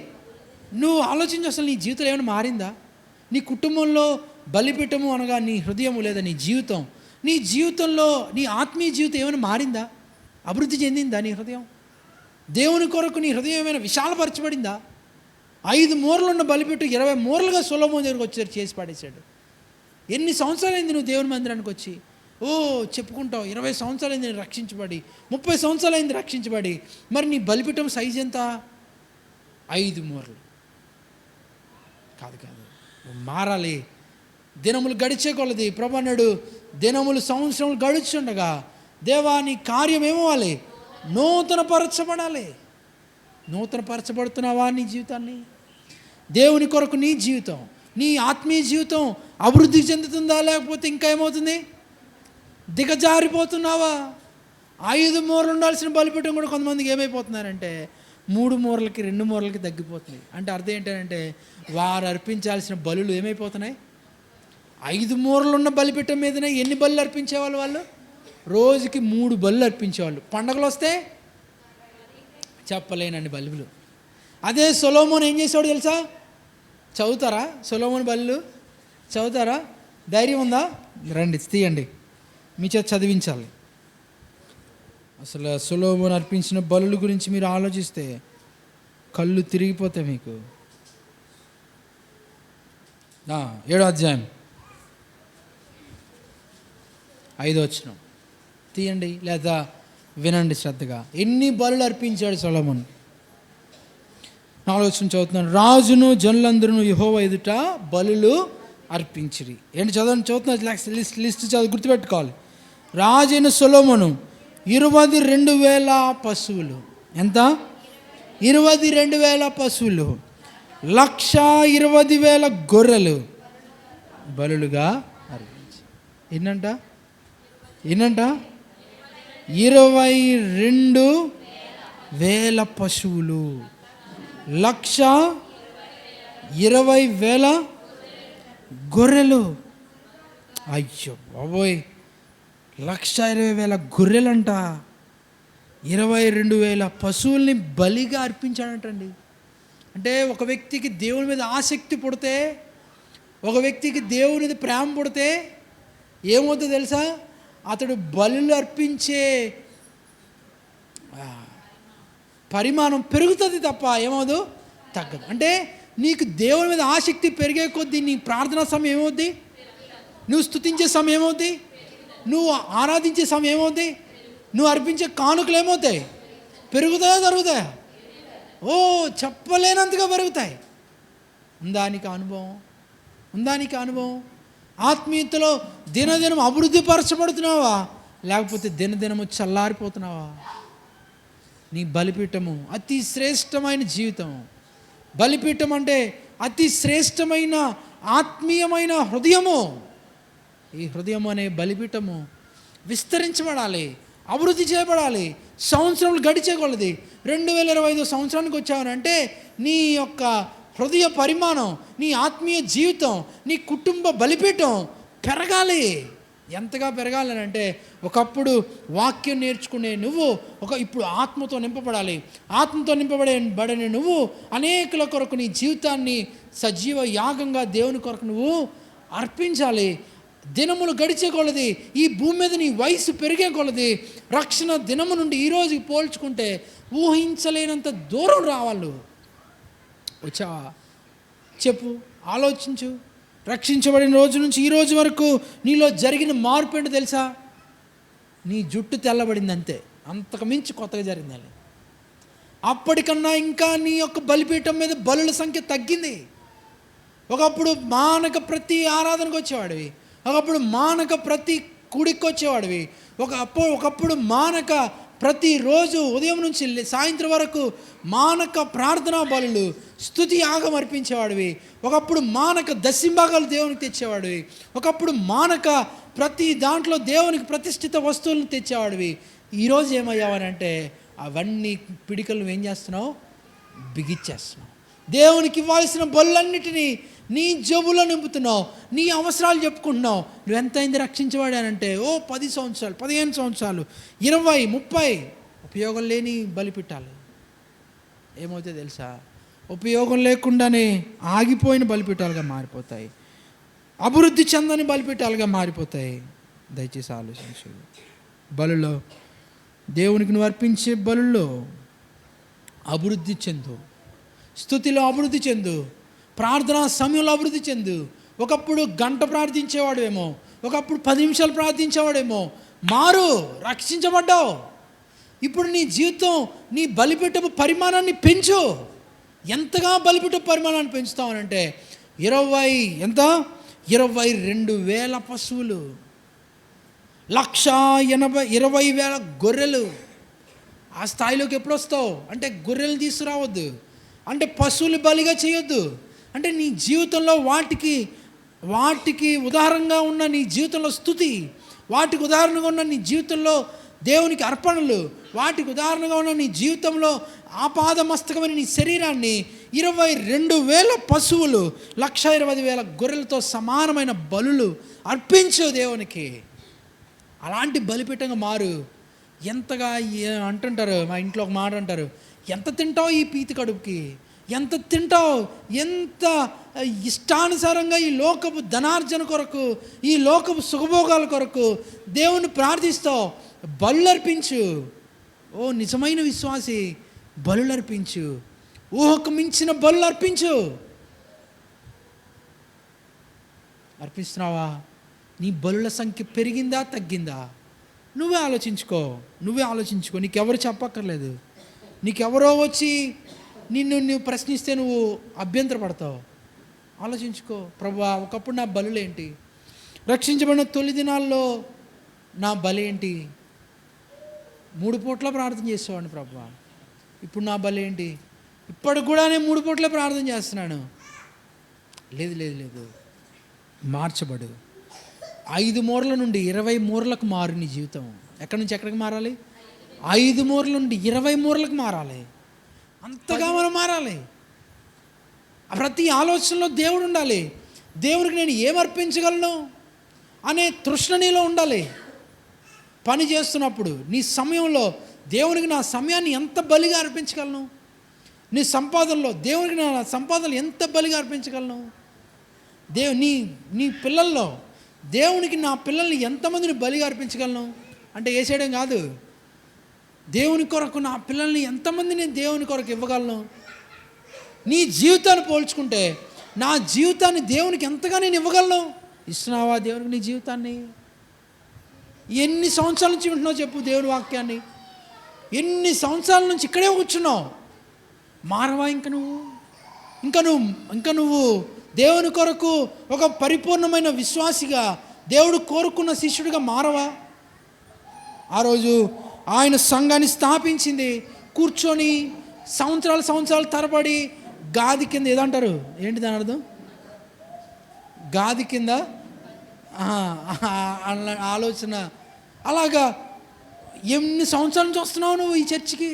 నువ్వు ఆలోచించి అసలు నీ జీవితంలో ఏమైనా మారిందా? నీ కుటుంబంలో బలిపీఠము అనగా నీ హృదయము లేదా నీ జీవితం, నీ జీవితంలో నీ ఆత్మీయ జీవితం ఏమైనా మారిందా? అభివృద్ధి చెందిందా నీ హృదయం? దేవుని కొరకు నీ హృదయం ఏమైనా విశాలపరచబడిందా? 5 మూరలు ఉన్న బలిపీఠం 20 మూరలుగా సొలొమోను దగ్గరికి వచ్చారు, చేసి పడేశాడు. ఎన్ని సంవత్సరాలైంది నువ్వు దేవుని మందిరానికి వచ్చి? చెప్పుకుంటావు 20 సంవత్సరాలైంది నేను రక్షించబడి, 30 సంవత్సరాలైంది రక్షించబడి. మరి నీ బలిపీఠం సైజ్ ఎంత? 5 మూరలు కాదు. నువ్వు మారాలి. దినములు గడిచే కొలది ప్రభు అన్నాడు, దినములు సంవత్సరములు గడుచుండగా దేవా నీ కార్యం ఏమవ్వాలి? నూతనపరచబడాలి. నూతనపరచబడుతున్నావా నీ జీవితాన్ని? దేవుని కొరకు నీ జీవితం, నీ ఆత్మీయ జీవితం అభివృద్ధి చెందుతుందా? లేకపోతే ఇంకా ఏమవుతుంది? దిగజారిపోతున్నావా? 5 మూరలు ఉండాల్సిన బలిపీఠం కూడా కొంతమందికి ఏమైపోతున్నారంటే 3 మూరలకి 2 మూరలకి తగ్గిపోతుంది. అంటే అర్థం ఏంటంటే వారు అర్పించాల్సిన బలులు ఏమైపోతున్నాయి? 5 మూరలు ఉన్న బలిపీఠం మీదనే ఎన్ని బలులు అర్పించేవాళ్ళు? వాళ్ళు రోజుకి 3 బలులు అర్పించేవాళ్ళు. పండగలు వస్తే చెప్పలేనండి బలులు. అదే సొలొమోను ఏం చేసేవాడు తెలుసా? చదువుతారా? సొలొమోను బలులు చదువుతారా? ధైర్యం ఉందా? రండి తీయండి, మీ చేత చదివించాలి. అసలు సొలొమోను అర్పించిన బలుల గురించి మీరు ఆలోచిస్తే కళ్ళు తిరిగిపోతాయి మీకు. 7వ అధ్యాయం 5వ వచనం తీయండి, లేదా వినండి శ్రద్ధగా. ఎన్ని బలులు అర్పించాడు సొలొమోను? 4వ వచనం చదువుతున్నాను. రాజును జనులందరూ యెహోవా ఎదుట బలులు అర్పించిరి. ఏంటి చదువుతున్నా లిస్ట్ చదువు గుర్తుపెట్టుకోవాలి. రాజైన సొలొమోను 22,000 పశువులు. ఎంత? 22,000 పశువులు, 1,20,000 గొర్రెలు బలులుగా అర్పించి. ఎన్నంట? 22,000 పశువులు, 1,20,000 గొర్రెలు. అయ్యో బాబోయ్, 1,20,000 గొర్రెలంట, 22,000 పశువుల్ని బలిగా అర్పించాడంటండి. అంటే ఒక వ్యక్తికి దేవుని మీద ఆసక్తి పుడితే, ఒక వ్యక్తికి దేవుని మీద ప్రేమ పుడితే ఏమవుతుందో తెలుసా? అతడు బలులు అర్పించే పరిమాణం పెరుగుతుంది తప్ప ఏమవుదు? తగ్గదు. అంటే నీకు దేవుని మీద ఆసక్తి పెరిగే కొద్దీ నీ ప్రార్థనా సమయం ఏమవుద్ది? నువ్వు స్తుతించే సమయం ఏమవుద్ది? నువ్వు ఆరాధించే సమయం ఏమవుద్ది? నువ్వు అర్పించే కానుకలు ఏమవుతాయి? పెరుగుతాయా తరుగుతాయా? చెప్పలేనంతగా పెరుగుతాయి. ఉందానికి అనుభవం? ఆత్మీయతలో దినదినం అభివృద్ధి పరచబడుతున్నావా? లేకపోతే దినదినము చల్లారిపోతున్నావా? నీ బలిపీఠము అతి శ్రేష్టమైన జీవితం. బలిపీఠం అంటే అతి శ్రేష్టమైన ఆత్మీయమైన హృదయము. ఈ హృదయం అనే బలిపీఠము విస్తరించబడాలి, అభివృద్ధి చేయబడాలి. సంవత్సరములు గడిచే కొలది 2025 సంవత్సరానికి వచ్చావనంటే నీ యొక్క హృదయ పరిమాణం, నీ ఆత్మీయ జీవితం, నీ కుటుంబ బలిపీఠం పెరగాలి. ఎంతగా పెరగాలని అంటే ఒకప్పుడు వాక్యం నేర్చుకునే నువ్వు ఇప్పుడు ఆత్మతో నింపబడాలి. ఆత్మతో నింపబడిన నువ్వు అనేకుల కొరకు నీ జీవితాన్ని సజీవ యాగంగా దేవుని కొరకు నువ్వు అర్పించాలి. దినములు గడిచే కొలది, ఈ భూమి మీద నీ వయసు పెరిగే కొలది, రక్షణ దినము నుండి ఈ రోజుకి పోల్చుకుంటే ఊహించలేనంత దూరం రావాలి. వచ్చావా? చెప్పు, ఆలోచించు. రక్షించబడిన రోజు నుంచి ఈ రోజు వరకు నీలో జరిగిన మార్పు ఏంటో తెలుసా? నీ జుట్టు తెల్లబడింది అంతే, అంతకు మించి కొత్తగా జరిగింది. అప్పటికన్నా ఇంకా నీ యొక్క బలిపీఠం మీద బలుల సంఖ్య తగ్గింది. ఒకప్పుడు మానక ప్రతి ఆరాధనకు వచ్చేవాడివి, ఒకప్పుడు మానక ప్రతి కుడికి వచ్చేవాడివి, ఒకప్పుడు మానక ప్రతిరోజు ఉదయం నుంచి సాయంత్రం వరకు మానక ప్రార్థనా బలులు, స్తుతి యాగం అర్పించేవాడివి. ఒకప్పుడు మానక దశంభాగాలు దేవునికి తెచ్చేవాడివి. ఒకప్పుడు మానక ప్రతి దాంట్లో దేవునికి ప్రతిష్ఠిత వస్తువులను తెచ్చేవాడివి. ఈరోజు ఏమయ్యావనంటే అవన్నీ పిడికలు ఏం చేస్తున్నావు? బిగిచ్చేస్తున్నావు. దేవునికి ఇవ్వాల్సిన బలులన్నిటినీ నీ జేబులో నింపుతున్నావు. నీ అవసరాలు చెప్పుకుంటున్నావు. నువ్వు ఎంతైంది రక్షించబడానంటే 10 సంవత్సరాలు, 15 సంవత్సరాలు, 20, 30 ఉపయోగం లేని బలిపీఠాలు. ఏమవుతాయి తెలుసా? ఉపయోగం లేకుండానే ఆగిపోయిన బలిపీఠాలుగా మారిపోతాయి. అభివృద్ధి చెందని బలిపీఠాలుగా మారిపోతాయి. దయచేసి ఆలోచించు. బలులో, దేవునికి నువ్వు అర్పించే బలుల్లో అభివృద్ధి చెందు, స్తుతిలో అభివృద్ధి చెందు, ప్రార్థనా సమయంలో అభివృద్ధి చెందు. ఒకప్పుడు గంట ప్రార్థించేవాడేమో, ఒకప్పుడు 10 నిమిషాలు ప్రార్థించేవాడేమో. మారు, రక్షించబడ్డావు. ఇప్పుడు నీ జీవితం, నీ బలిపీఠపు పరిమాణాన్ని పెంచు. ఎంతగా బలిపీఠపు పరిమాణాన్ని పెంచుతావనంటే 22,000 పశువులు, 1,20,000 గొర్రెలు. ఆ స్థాయిలోకి ఎప్పుడు వస్తావు అంటే గొర్రెలు తీసుకురావద్దు, అంటే పశువులు బలిగా చేయొద్దు. అంటే నీ జీవితంలో వాటికి ఉదాహరణగా ఉన్న నీ జీవితంలో స్తుతి, వాటికి ఉదాహరణగా ఉన్న నీ జీవితంలో దేవునికి అర్పణలు, వాటికి ఉదాహరణగా ఉన్న నీ జీవితంలో ఆపాదమస్తకమైన నీ శరీరాన్ని 22,000 పశువులు, 1,20,000 గొర్రెలతో సమానమైన బలులు అర్పించు దేవునికి. అలాంటి బలిపీఠంగా మారు. ఎంతగా అంటుంటారు, మా ఇంట్లో ఒక మాట అంటారు, ఎంత తింటావు ఈ పీతి కడుపుకి, ఎంత తింటావు, ఎంత ఇష్టానుసారంగా ఈ లోకపు ధనార్జన కొరకు, ఈ లోకపు సుఖభోగాల కొరకు దేవుని ప్రార్థిస్తావు. బలులర్పించు. నిజమైన విశ్వాసి, బలులర్పించు. ఊహకు మించిన బలులు అర్పించు. అర్పిస్తున్నావా? నీ బలుల సంఖ్య పెరిగిందా, తగ్గిందా? నువ్వే ఆలోచించుకో. నీకెవరు చెప్పక్కర్లేదు. నీకెవరో వచ్చి నువ్వు ప్రశ్నిస్తే నువ్వు అభ్యంతరపడతావు. ఆలోచించుకో. ప్రభువా, ఒకప్పుడు నా బలులేంటి? రక్షించబడిన తొలి దినాల్లో నా బలి ఏంటి? 3 పూట్ల ప్రార్థన చేసేవాడిని ప్రభువా. ఇప్పుడు నా బలి ఏంటి? ఇప్పటికి కూడా నేను 3 పూట్లే ప్రార్థన చేస్తున్నాను. లేదు, మార్చబడు. 5 మూరల నుండి 20 మూరలకు మారు నీ జీవితం. ఎక్కడి నుంచి ఎక్కడికి మారాలి? 5 మూరల నుండి 20 మూరలకు మారాలి. అంతగా మనం మారాలి. ప్రతి ఆలోచనలో దేవుడు ఉండాలి. దేవుడికి నేను ఏం అర్పించగలను అనే తృష్ణ నీలో ఉండాలి. పని చేస్తున్నప్పుడు నీ సమయంలో దేవునికి నా సమయాన్ని ఎంత బలిగా అర్పించగలను? నీ సంపాదనలో దేవునికి నా సంపాదనలు ఎంత బలిగా అర్పించగలను? నీ పిల్లల్లో దేవునికి నా పిల్లల్ని ఎంతమందిని బలిగా అర్పించగలను అంటే వేసేయడం కాదు. దేవుని కొరకు నా పిల్లల్ని ఎంతమందిని దేవుని కొరకు ఇవ్వగలను? నీ జీవితాన్ని పోల్చుకుంటే నా జీవితాన్ని దేవునికి ఎంతగా నేను ఇవ్వగలను? ఇస్తున్నావా దేవునికి నీ జీవితాన్ని? ఎన్ని సంవత్సరాల నుంచి వింటున్నావు చెప్పు దేవుని వాక్యాన్ని? ఎన్ని సంవత్సరాల నుంచి ఇక్కడే కూర్చున్నావు? మారవా ఇంకా నువ్వు దేవుని కొరకు ఒక పరిపూర్ణమైన విశ్వాసిగా, దేవుడు కోరుకున్న శిష్యుడిగా మారవా? ఆ రోజు ఆయన సంఘాన్ని స్థాపించింది కూర్చొని సంవత్సరాలు తరబడి గాది కింద, ఏదంటారు ఏంటి దాని అర్థం? గాది కింద ఆలోచన. అలాగా ఎన్ని సంవత్సరాల నుంచి వస్తున్నావు నువ్వు ఈ చర్చికి?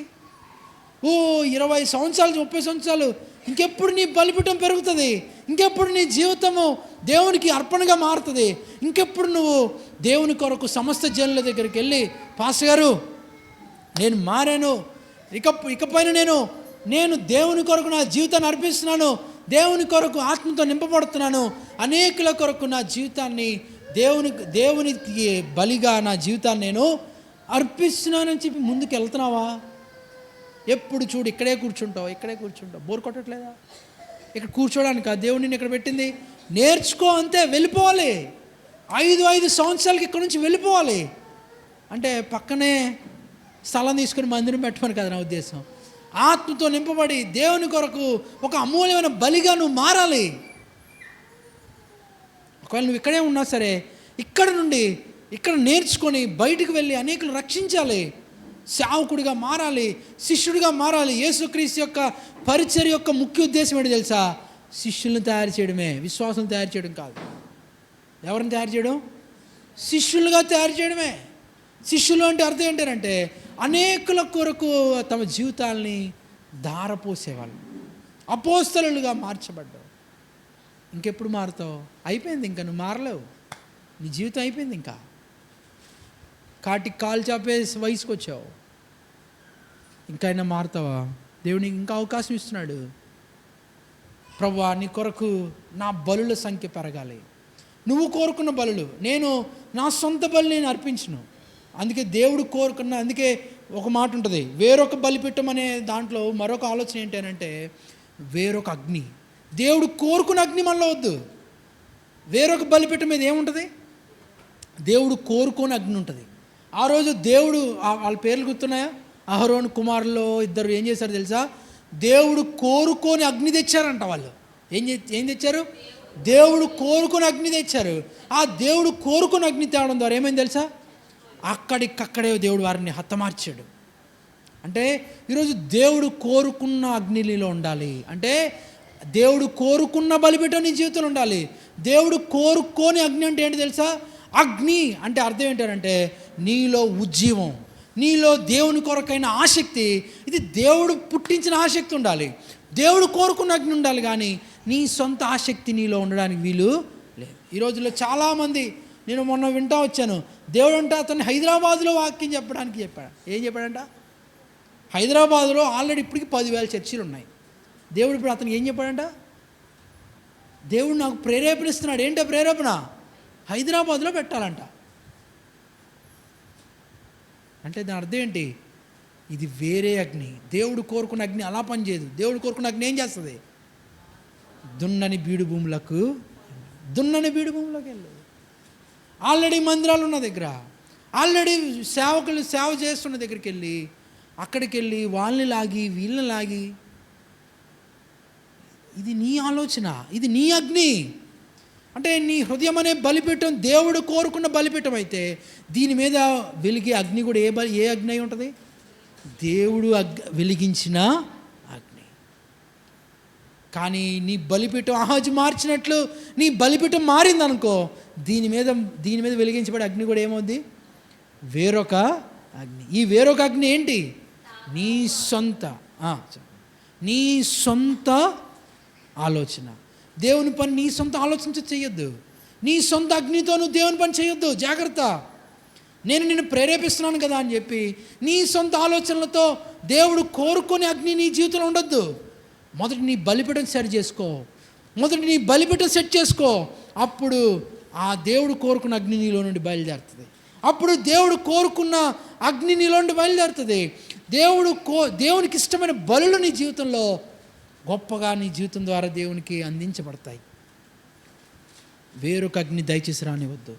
20 సంవత్సరాలు, 30 సంవత్సరాలు. ఇంకెప్పుడు నీ బలిపీఠం పెరుగుతుంది? ఇంకెప్పుడు నీ జీవితము దేవునికి అర్పణగా మారుతుంది? ఇంకెప్పుడు నువ్వు దేవుని కొరకు సమస్త జనుల దగ్గరికి వెళ్ళి, పాస్టర్ గారు నేను మారాను, ఇకపైన నేను దేవుని కొరకు నా జీవితాన్ని అర్పిస్తున్నాను, దేవుని కొరకు ఆత్మతో నింపబడుతున్నాను, అనేకుల కొరకు నా జీవితాన్ని దేవునికి బలిగా నా జీవితాన్ని నేను అర్పిస్తున్నానని చెప్పి ముందుకు వెళ్తున్నావా? ఎప్పుడు చూడు ఇక్కడే కూర్చుంటావు. బోర్ కొట్టట్లేదా? ఇక్కడ కూర్చోడానికి దేవుడిని ఇక్కడ పెట్టింది. నేర్చుకో అంతే, వెళ్ళిపోవాలి. 5 సంవత్సరాలకి ఇక్కడ నుంచి వెళ్ళిపోవాలి. అంటే పక్కనే స్థలం తీసుకుని మందిరం పెట్టమని కదా నా ఉద్దేశం. ఆత్మతో నింపబడి దేవుని కొరకు ఒక అమూల్యమైన బలిగా నువ్వు మారాలి. ఒకవేళ నువ్వు ఇక్కడే ఉన్నా సరే, ఇక్కడ నుండి ఇక్కడ నేర్చుకొని బయటికి వెళ్ళి అనేకులు రక్షించాలి. సేవకుడిగా మారాలి, శిష్యుడిగా మారాలి. యేసుక్రీస్తు యొక్క పరిచర్య యొక్క ముఖ్య ఉద్దేశం ఏంటి తెలుసా? శిష్యులను తయారు చేయడమే, విశ్వాసం తయారు చేయడం కాదు. ఎవరిని తయారు చేయడం? శిష్యులుగా తయారు చేయడమే. శిష్యులు అంటే అర్థం ఏంటంటే అనేకుల కొరకు తమ జీవితాల్ని ధారపోసేవాళ్ళు, అపోస్తలులుగా మార్చబడ్డావు. ఇంకెప్పుడు మారుతావు? అయిపోయింది, ఇంకా నువ్వు మారలేవు, నీ జీవితం అయిపోయింది. ఇంకా కాటికి కాలు చాపే వయసుకు వచ్చావు, ఇంకైనా మారుతావా? దేవునికి ఇంకా అవకాశం ఇస్తున్నాడు. ప్రభువా, నీ కొరకు నా బలుల సంఖ్య పెరగాలి. నువ్వు కోరుకున్న బలులు, నేను నా సొంత బలి నేను అర్పించను. అందుకే దేవుడు కోరుకున్న, అందుకే ఒక మాట ఉంటుంది, వేరొక బలిపీఠం అనే దాంట్లో మరొక ఆలోచన ఏంటంటే వేరొక అగ్ని. దేవుడు కోరుకున్న అగ్ని మనలో వద్దు. వేరొక బలిపీఠం మీద ఏముంటుంది? దేవుడు కోరుకోని అగ్ని ఉంటుంది. ఆ రోజు దేవుడు, వాళ్ళ పేర్లు గుర్తున్నాయా? అహరోను కుమారుల్లో ఇద్దరు ఏం చేశారు తెలుసా? దేవుడు కోరుకోని అగ్ని తెచ్చారంట. వాళ్ళు ఏం తెచ్చారు? దేవుడు కోరుకుని అగ్ని తెచ్చారు. ఆ దేవుడు కోరుకుని అగ్ని తేవడం ద్వారా ఏమైంది తెలుసా? అక్కడికక్కడే దేవుడు వారిని హతమార్చాడు. అంటే ఈరోజు దేవుడు కోరుకున్న అగ్నిలో ఉండాలి. అంటే దేవుడు కోరుకున్న బలిపీఠం నీ జీవితంలో ఉండాలి. దేవుడు కోరుకోని అగ్ని అంటే ఏంటి తెలుసా? అగ్ని అంటే అర్థం ఏంటంటే నీలో ఉజ్జీవం, నీలో దేవుని కొరకైన ఆసక్తి. ఇది దేవుడు పుట్టించిన ఆసక్తి ఉండాలి, దేవుడు కోరుకున్న అగ్ని ఉండాలి. కానీ నీ సొంత ఆసక్తి నీలో ఉండడానికి వీలు లేదు. ఈ రోజుల్లో చాలామంది, నేను మొన్న వింటా వచ్చాను, దేవుడు అంటే అతన్ని హైదరాబాద్లో వాక్యం చెప్పడానికి చెప్పాడు. ఏం చెప్పాడంట? హైదరాబాద్లో ఆల్రెడీ ఇప్పటికి 10,000 చర్చిలు ఉన్నాయి. దేవుడు ఇప్పుడు అతనికి ఏం చెప్పాడంట? దేవుడు నాకు ప్రేరేపణ ఇస్తున్నాడు. ఏంటో ప్రేరేపణ? హైదరాబాద్లో పెట్టాలంట. అంటే దాని అర్థం ఏంటి? ఇది వేరే అగ్ని. దేవుడు కోరుకున్న అగ్ని అలా పనిచేయదు. దేవుడు కోరుకున్న అగ్ని ఏం చేస్తుంది? దున్నని బీడు భూములకు వెళ్ళు. ఆల్రెడీ మందిరాలు ఉన్న దగ్గర, ఆల్రెడీ సేవకులు సేవ చేస్తున్న దగ్గరికి వెళ్ళి, అక్కడికి వెళ్ళి వాళ్ళని లాగి వీళ్ళని లాగి, ఇది నీ ఆలోచన, ఇది నీ అగ్ని. అంటే నీ హృదయం అనే బలిపీఠం దేవుడు కోరుకున్న బలిపీఠం అయితే దీని మీద వెలిగే అగ్ని కూడా ఏ అగ్ని అయి ఉంటుంది? దేవుడు వెలిగించిన అగ్ని. కానీ నీ బలిపీఠం ఆహాజు మార్చినట్లు నీ బలిపీఠం మారిందనుకో, దీని మీద వెలిగించబడే అగ్ని కూడా ఏమవుద్ది? వేరొక అగ్ని. ఈ వేరొక అగ్ని ఏంటి? నీ సొంత ఆలోచన. దేవుని పని నీ సొంత ఆలోచన చేయొద్దు. నీ సొంత అగ్నితో నువ్వు దేవుని పని చేయొద్దు. జాగ్రత్త. నేను నిన్ను ప్రేరేపిస్తున్నాను కదా అని చెప్పి నీ సొంత ఆలోచనలతో దేవుడు కోరుకొని అగ్ని నీ జీవితంలో ఉండొద్దు. మొదటి నీ బలిపీఠం సెట్ చేసుకో. అప్పుడు ఆ దేవుడు కోరుకున్న అగ్ని నీలో నుండి బయలుదేరుతుంది. దేవునికి ఇష్టమైన బలులు నీ జీవితంలో గొప్పగా నీ జీవితం ద్వారా దేవునికి అందించబడతాయి. వేరొక అగ్ని దయచేసి రానివద్దు.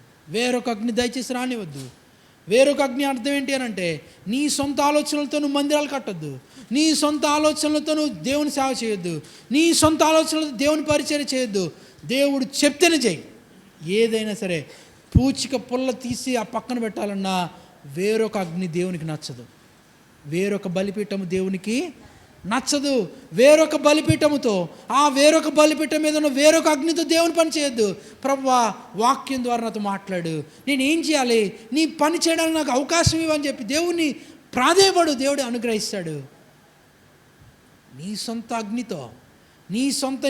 వేరొక అగ్ని అర్థం ఏంటి అని అంటే నీ సొంత ఆలోచనలతో నువ్వు మందిరాలు కట్టొద్దు. నీ సొంత ఆలోచనలతో నువ్వు దేవుని సేవ చేయొద్దు. నీ సొంత ఆలోచనలతో దేవుని పరిచర్య చేయొద్దు. దేవుడు చెప్తేనే చేయి. ఏదైనా సరే పూచిక పుల్ల తీసి ఆ పక్కన పెట్టాలన్నా వేరొక అగ్ని దేవునికి నచ్చదు. వేరొక బలిపీఠము దేవునికి నచ్చదు. వేరొక బలిపీఠముతో, ఆ వేరొక బలిపీఠం మీద ఉన్న వేరొక అగ్నితో దేవుని పని చేయొద్దు. ప్రభువా, వాక్యం ద్వారా నాతో మాట్లాడు, నేను ఏం చేయాలి, నీ పని చేయడానికి నాకు అవకాశం ఇవ్వని చెప్పి దేవుణ్ణి ప్రాధేయపడు. దేవుడు అనుగ్రహిస్తాడు. నీ సొంత అగ్నితో,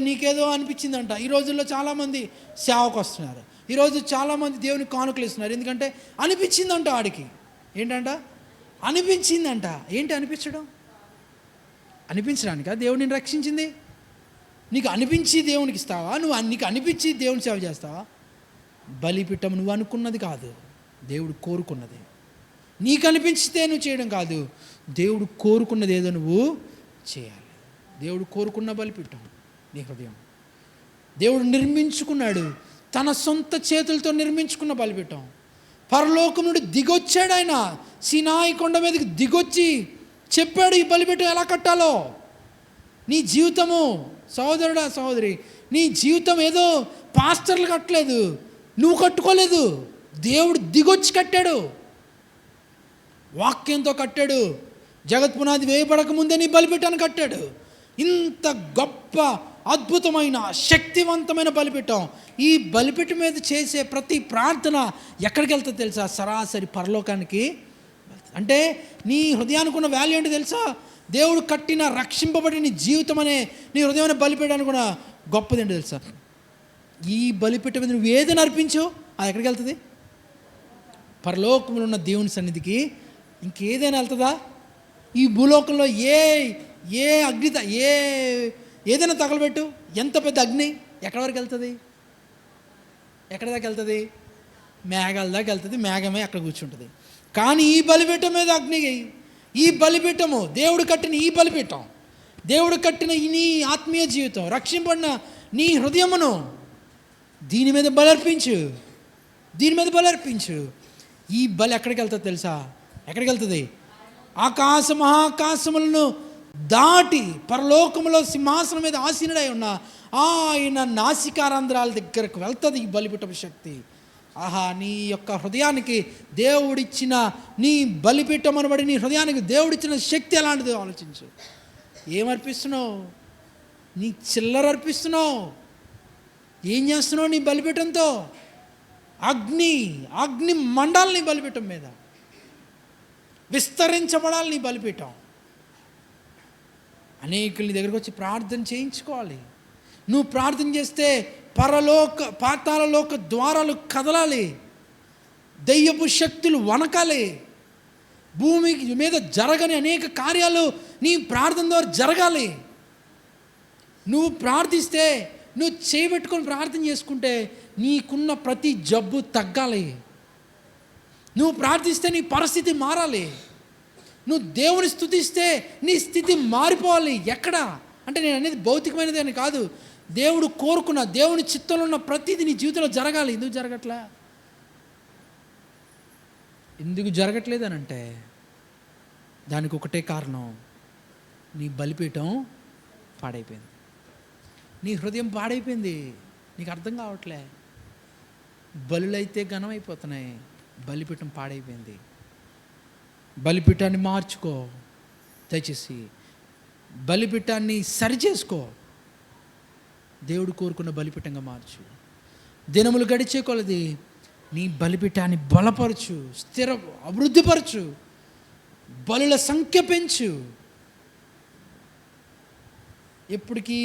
నీకేదో అనిపించిందంట. ఈ రోజుల్లో చాలామంది సేవకు వస్తున్నారు. ఈరోజు చాలామంది దేవునికి కానుకలు ఇస్తున్నారు. ఎందుకంటే అనిపించిందంట. వాడికి ఏంటంట? అనిపించిందంట. ఏంటి అనిపించడం? అనిపించడానికా దేవుడు నిన్ను రక్షించింది? నీకు అనిపించి దేవునికి ఇస్తావా? నీకు అనిపించి దేవుని సేవ చేస్తావా? బలిపీఠం నువ్వు అనుకున్నది కాదు, దేవుడు కోరుకున్నది. నీకు అనిపించితే నువ్వు చేయడం కాదు, దేవుడు కోరుకున్నది ఏదో నువ్వు చేయాలి. దేవుడు కోరుకున్న బలిపీఠం నీ హృదయం. దేవుడు నిర్మించుకున్నాడు, తన సొంత చేతులతో నిర్మించుకున్న బలిపీఠం. పరలోకం నుండి దిగొచ్చాడు ఆయన. సినాయి కొండ మీదకి దిగొచ్చి చెప్పాడు ఈ బలిపీఠం ఎలా కట్టాలో. నీ జీవితము, సహోదరుడా సహోదరి, నీ జీవితం ఏదో పాస్టర్లు కట్టలేదు, నువ్వు కట్టుకోలేదు, దేవుడు దిగొచ్చి కట్టాడు. వాక్యంతో కట్టాడు. జగత్ పునాది వేయబడక ముందే నీ బలిపీఠాన్ని కట్టాడు. ఇంత గొప్ప అద్భుతమైన శక్తివంతమైన బలిపీఠం. ఈ బలిపీఠం మీద చేసే ప్రతి ప్రార్థన ఎక్కడికి వెళ్తుందో తెలుసా? సరాసరి పరలోకానికి. అంటే నీ హృదయానికి ఉన్న వాల్యూ ఏంటి తెలుసా? దేవుడు కట్టిన రక్షింపబడిన నీ జీవితం అనే నీ హృదయమైన బలిపీఠానికి కూడా గొప్పదేంటి తెలుసా? ఈ బలిపీఠం మీద నువ్వు ఏదైనా అర్పించో అది ఎక్కడికి వెళ్తుంది? పరలోకంలో ఉన్న దేవుని సన్నిధికి. ఇంకేదైనా వెళ్తుందా? ఈ భూలోకంలో ఏ అగ్ని ఏదైనా తగలబెట్టు, ఎంత పెద్ద అగ్ని ఎక్కడి వరకు వెళ్తుంది? ఎక్కడి దాకా వెళ్తుంది? మేఘాల దాకా వెళ్తుంది. మేఘమే అక్కడ కూర్చుంటుంది. కానీ ఈ బలిపీఠం మీద అగ్ని, ఈ బలిపీఠము దేవుడు కట్టిన ఈ బలిపీఠం, దేవుడు కట్టిన నీ ఆత్మీయ జీవితం, రక్షింపడిన నీ హృదయమును దీని మీద బలర్పించు, దీని మీద బలర్పించు. ఈ బలి ఎక్కడికి వెళ్తుంది తెలుసా? ఎక్కడికి వెళ్తుంది? ఆకాశ మహాకాశములను దాటి పరలోకములో సింహాసనం మీద ఆసీనుడై ఉన్న ఆయన నాసికారంధ్రాల దగ్గరకు వెళ్తుంది ఈ బలిపీఠపు శక్తి. ఆహా, నీ యొక్క హృదయానికి దేవుడిచ్చిన, నీ బలిపీఠం అనబడి నీ హృదయానికి దేవుడిచ్చిన శక్తి ఎలాంటిదో ఆలోచించు. ఏమర్పిస్తున్నావు? నీ చిల్లర అర్పిస్తున్నావు? ఏం చేస్తున్నావు నీ బలిపీఠంతో? అగ్ని మండాలి నీ బలిపీఠం మీద, విస్తరించబడాలి నీ బలిపీఠం. అనేకులు నీ దగ్గరకు వచ్చి ప్రార్థన చేయించుకోవాలి. నువ్వు ప్రార్థన చేస్తే పాతాళలోక ద్వారాలు కదలాలి, దయ్యపు శక్తులు వణకాలి, భూమి మీద జరగని అనేక కార్యాలు నీ ప్రార్థన ద్వారా జరగాలి. నువ్వు ప్రార్థిస్తే, నువ్వు చేయబెట్టుకొని ప్రార్థన చేసుకుంటే నీకున్న ప్రతి జబ్బు తగ్గాలి. నువ్వు ప్రార్థిస్తే నీ పరిస్థితి మారాలి. నువ్వు దేవుని స్తుతిస్తే నీ స్థితి మారిపోవాలి. ఎక్కడ అంటే నేను అనేది భౌతికమైనది అని కాదు, దేవుడు కోరుకున్న, దేవుని చిత్తంలో ఉన్న ప్రతిదీ నీ జీవితంలో జరగాలి. ఎందుకు జరగట్లే? ఎందుకు జరగట్లేదు అని అంటే దానికి ఒకటే కారణం, నీ బలిపీఠం పాడైపోయింది, నీ హృదయం పాడైపోయింది. నీకు అర్థం కావట్లే. బలులైతే ఘనమైపోతున్నాయి, బలిపీఠం పాడైపోయింది. బలిపీఠాన్ని మార్చుకో దయచేసి, బలిపీఠాన్ని సరిచేసుకో, దేవుడు కోరుకున్న బలిపీఠంగా మార్చు. దినములు గడిచే కొలది నీ బలిపీఠాన్ని బలపరచు, అభివృద్ధిపరచు, బలుల సంఖ్య పెంచు. ఎప్పటికీ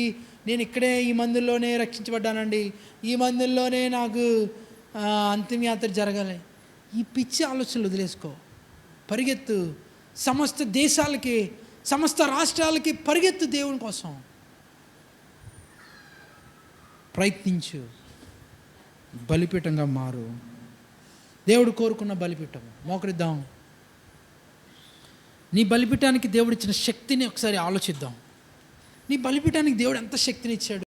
నేను ఇక్కడే ఈ మందిరంలోనే రక్షించబడ్డానండి, ఈ మందిరంలోనే నాకు అంతిమయాత్ర జరగాలి, ఈ పిచ్చి ఆలోచనలు వదిలేసుకో. పరిగెత్తు, సమస్త దేశాలకి, సమస్త రాష్ట్రాలకి పరిగెత్తు, దేవుని కోసం ప్రయత్నించు, బలిపీఠంగా మారు. దేవుడు కోరుకున్న బలిపీఠం. మోకరిద్దాం. నీ బలిపీఠానికి దేవుడు ఇచ్చిన శక్తిని ఒకసారి ఆలోచిద్దాం. నీ బలిపీఠానికి దేవుడు ఎంత శక్తిని ఇచ్చాడు?